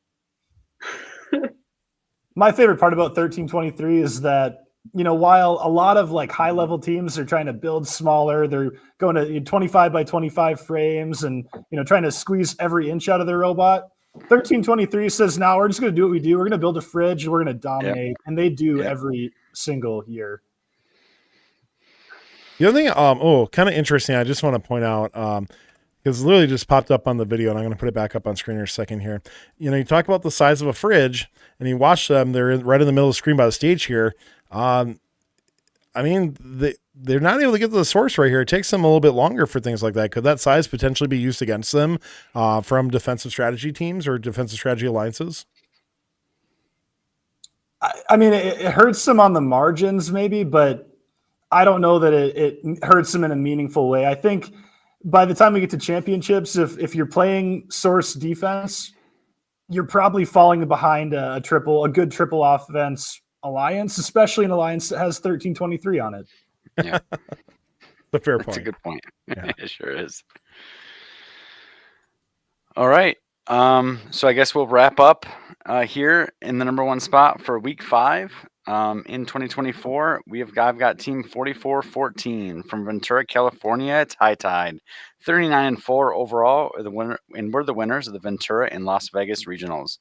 My favorite part about 1323 is that, while a lot of like high level teams are trying to build smaller, they're going to 25 by 25 frames and, trying to squeeze every inch out of their robot. 1323 says, now we're just going to do what we do. We're going to build a fridge and we're going to dominate. Yep. And they do every single year. The other thing, kind of interesting, I just want to point out, because it literally just popped up on the video, and I'm going to put it back up on screen in a second here. You talk about the size of a fridge, and you watch them, they're right in the middle of the screen by the stage here. I mean, they're not able to get to the source right here. It takes them a little bit longer for things like that. Could that size potentially be used against them from defensive strategy teams or defensive strategy alliances? I mean, it hurts them on the margins maybe, but I don't know that it hurts them in a meaningful way. I think by the time we get to championships, if you're playing source defense, you're probably falling behind a good triple offense alliance, especially an alliance that has 1323 on it. Yeah. The fair point. That's a good point. Yeah. It sure is. All right. So I guess we'll wrap up here in the number 1 spot for week 5. In 2024, I've got team 4414 from Ventura, California. It's High Tide, 39-4 overall. We're the winners of the Ventura and Las Vegas regionals.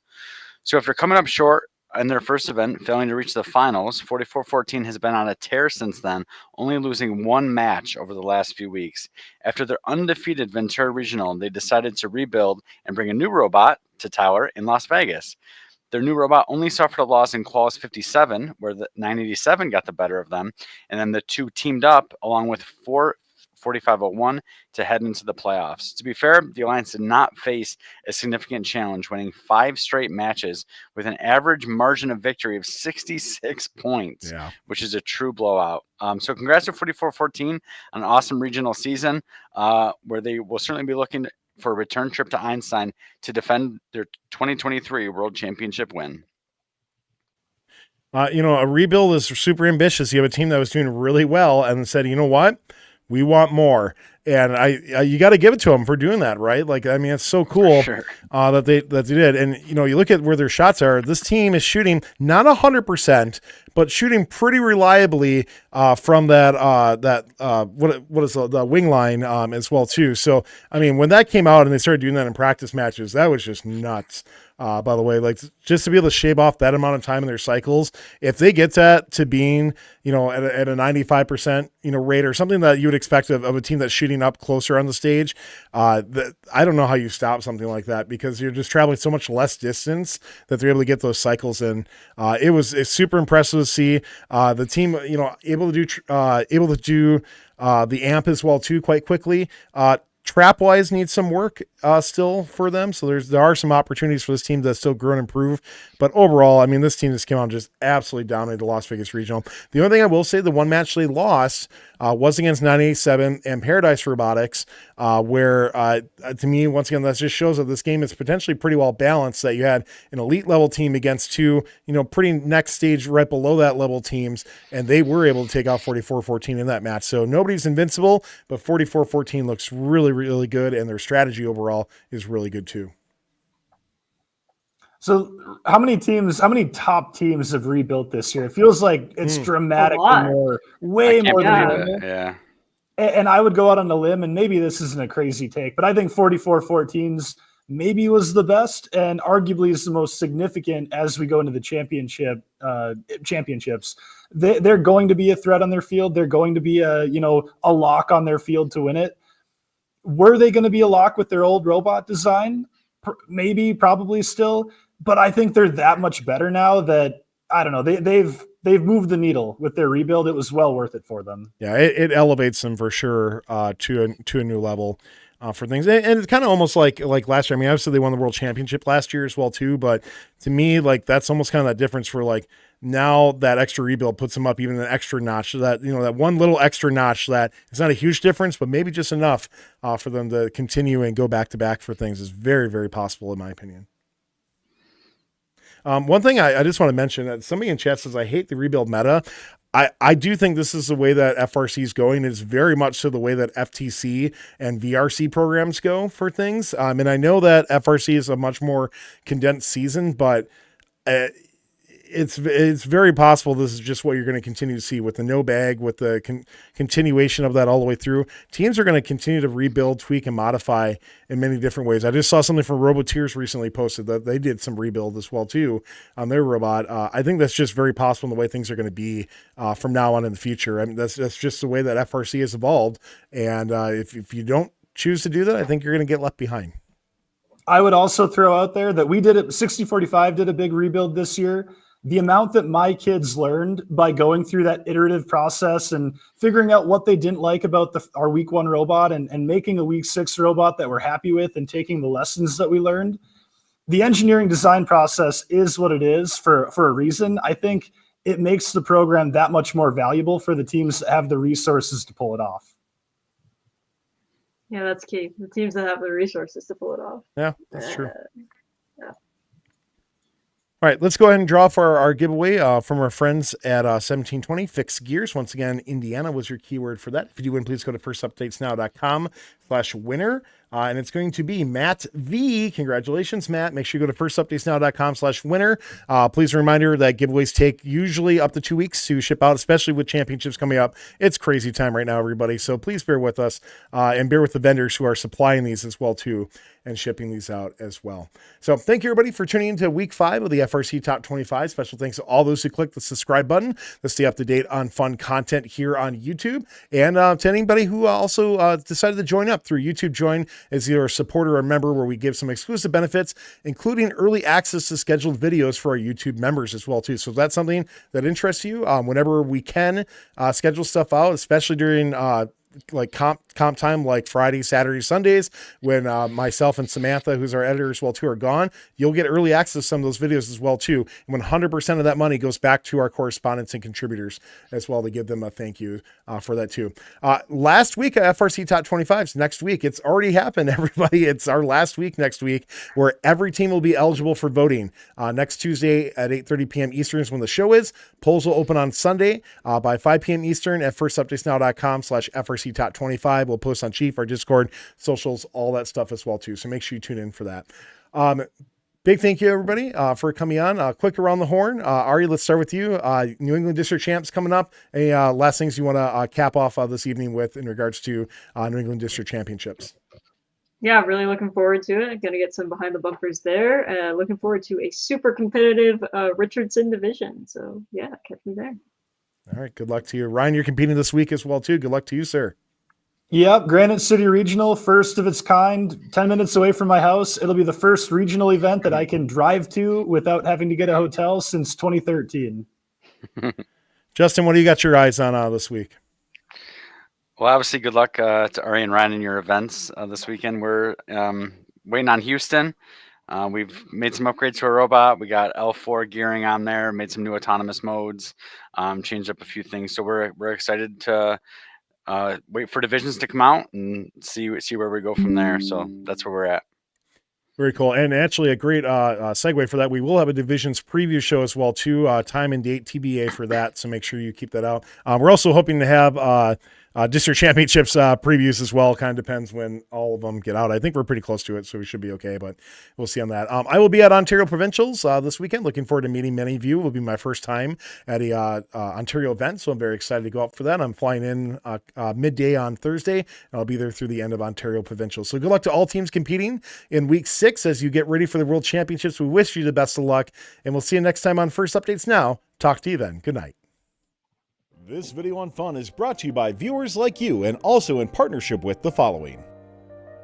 So after coming up short in their first event, failing to reach the finals, 4414 has been on a tear since then, only losing 1 match over the last few weeks. After their undefeated Ventura regional, they decided to rebuild and bring a new robot to Tower in Las Vegas. Their new robot only suffered a loss in Qualis 57, where the 987 got the better of them, and then the 2 teamed up along with 4501 to head into the playoffs. To be fair, the Alliance did not face a significant challenge, winning 5 straight matches with an average margin of victory of 66 points, which is a true blowout. So congrats to 4414 on an awesome regional season, where they will certainly be looking for a return trip to Einstein to defend their 2023 World Championship win. A rebuild is super ambitious. You have a team that was doing really well and said, you know what? We want more. And you got to give it to them for doing that, right? Like, I mean, it's so cool that they did. And, you look at where their shots are. This team is shooting not 100%, but shooting pretty reliably from that what is the wing line as well too. So, I mean, when that came out and they started doing that in practice matches, that was just nuts. By the way, like just to be able to shave off that amount of time in their cycles, if they get that to being, at a 95%, rate or something that you would expect of a team that's shooting up closer on the stage, I don't know how you stop something like that because you're just traveling so much less distance that they're able to get those cycles in. It's super impressive to see the team, able to do the amp as well too quite quickly. trap wise needs some work still for them. So there are some opportunities for this team to still grow and improve. But overall, I mean, this team just came out and just absolutely dominated the Las Vegas Regional. The only thing I will say, the one match they lost was against 987 and Paradise Robotics, where to me, once again, that just shows that this game is potentially pretty well balanced, that you had an elite level team against two, pretty next stage right below that level teams, and they were able to take out 44-14 in that match. So nobody's invincible, but 44-14 looks really, really good, and their strategy overall is really good too. So how many top teams have rebuilt this year? It feels like it's dramatically more, way more than normal. Yeah. And I would go out on a limb, and maybe this isn't a crazy take, but I think 44-14's maybe was the best and arguably is the most significant as we go into the championships. They're going to be a threat on their field. They're going to be a lock on their field to win it. Were they going to be a lock with their old robot design? Maybe, probably still. But I think they're that much better now that, I don't know, they've moved the needle with their rebuild. It was well worth it for them. Yeah, it elevates them for sure to a new level for things. And it's kind of almost like last year. I mean, obviously they won the World Championship last year as well too, but to me, like, that's almost kind of that difference for, like, now that extra rebuild puts them up even an extra notch, so that, that one little extra notch, that it's not a huge difference, but maybe just enough for them to continue and go back to back for things is very, very possible in my opinion. One thing I just want to mention, that somebody in chat says, I hate the rebuild meta. I do think this is the way that FRC is going. It's very much so the way that FTC and VRC programs go for things. And I know that FRC is a much more condensed season, but it's very possible this is just what you're going to continue to see with the no bag, with the continuation of that all the way through. Teams are going to continue to rebuild, tweak, and modify in many different ways. I just saw something from Robotics recently posted that they did some rebuild as well too on their robot. I think that's just very possible in the way things are going to be from now on in the future. I mean, that's just the way that FRC has evolved. And if you don't choose to do that, I think you're going to get left behind. I would also throw out there that we did it. 6045 did a big rebuild this year. The amount that my kids learned by going through that iterative process and figuring out what they didn't like about our week 1 robot and making a week 6 robot that we're happy with and taking the lessons that we learned. The engineering design process is what it is for a reason. I think it makes the program that much more valuable for the teams that have the resources to pull it off. Yeah, that's key. The teams that have the resources to pull it off. Yeah, that's true. Yeah. All right, let's go ahead and draw for our giveaway from our friends at 1720 Fix Gears. Once again, Indiana was your keyword for that. If you do win, please go to firstupdatesnow.com/winner. And it's going to be Matt V. Congratulations, Matt. Make sure you go to firstupdatesnow.com/winner. Please a reminder that giveaways take usually up to 2 weeks to ship out, especially with championships coming up. It's crazy time right now, everybody. So please bear with us and bear with the vendors who are supplying these as well, too, and shipping these out as well. So thank you, everybody, for tuning into week 5 of the FRC Top 25. Special thanks to all those who clicked the subscribe button to stay up to date on fun content here on YouTube, and to anybody who also decided to join up through YouTube Join as either a supporter or member, where we give some exclusive benefits, including early access to scheduled videos for our YouTube members as well, too. So if that's something that interests you, whenever we can schedule stuff out, especially during like comp time, like Friday, Saturday, Sundays, when myself and Samantha, who's our editor as well too, are gone, you'll get early access to some of those videos as well too. And 100% of that money goes back to our correspondents and contributors as well, to give them a thank you for that too. Last week at FRC Top 25s, next week, it's already happened, everybody. It's our last week next week, where every team will be eligible for voting. Next Tuesday at 8:30 p.m. Eastern is when the show is. Polls will open on Sunday by 5 p.m. Eastern at firstupdatesnow.com/FRC Top 25. We'll post on Chief, our Discord, socials, all that stuff as well too. So make sure you tune in for that. Big thank you, everybody, for coming on. Quick around the horn. Ari, let's start with you. New England District Champs coming up. Any last things you want to cap off this evening with in regards to New England District Championships? Yeah, really looking forward to it. Going to get some behind the bumpers there. Looking forward to a super competitive Richardson division. So yeah, catch me there. All right, good luck to you. Ryan, you're competing this week as well too. Good luck to you, sir. Yep, Granite City Regional, first of its kind, 10 minutes away from my house. It'll be the first regional event that I can drive to without having to get a hotel since 2013. Justin, what do you got your eyes on this week? Well, obviously, good luck to Ari and Ryan in your events this weekend. We're waiting on Houston. We've made some upgrades to our robot. We got L4 gearing on there, made some new autonomous modes, changed up a few things. So we're excited to wait for divisions to come out and see where we go from there. So that's where we're at. Very cool. And actually a great segue for that. We will have a divisions preview show as well too. Time and date TBA for that. So make sure you keep that out. We're also hoping to have district championships previews as well. Kind of depends when all of them get out. I think we're pretty close to it, so we should be okay, but we'll see on that. I will be at Ontario Provincials this weekend. Looking forward to meeting many of you. It will be my first time at a Ontario event, so I'm very excited to go out for that. I'm flying in midday on Thursday, and I'll be there through the end of Ontario Provincials. So good luck to all teams competing in week 6 as you get ready for the World Championships. We wish you the best of luck, and we'll see you next time on First Updates Now. Talk to you then. Good night. This video on fun is brought to you by viewers like you and also in partnership with the following.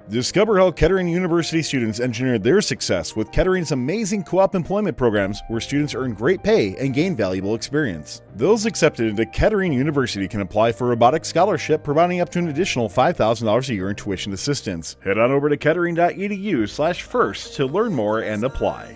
Discover how Kettering University students engineered their success with Kettering's amazing co-op employment programs where students earn great pay and gain valuable experience. Those accepted into Kettering University can apply for a robotics scholarship, providing up to an additional $5,000 a year in tuition assistance. Head on over to kettering.edu/first to learn more and apply.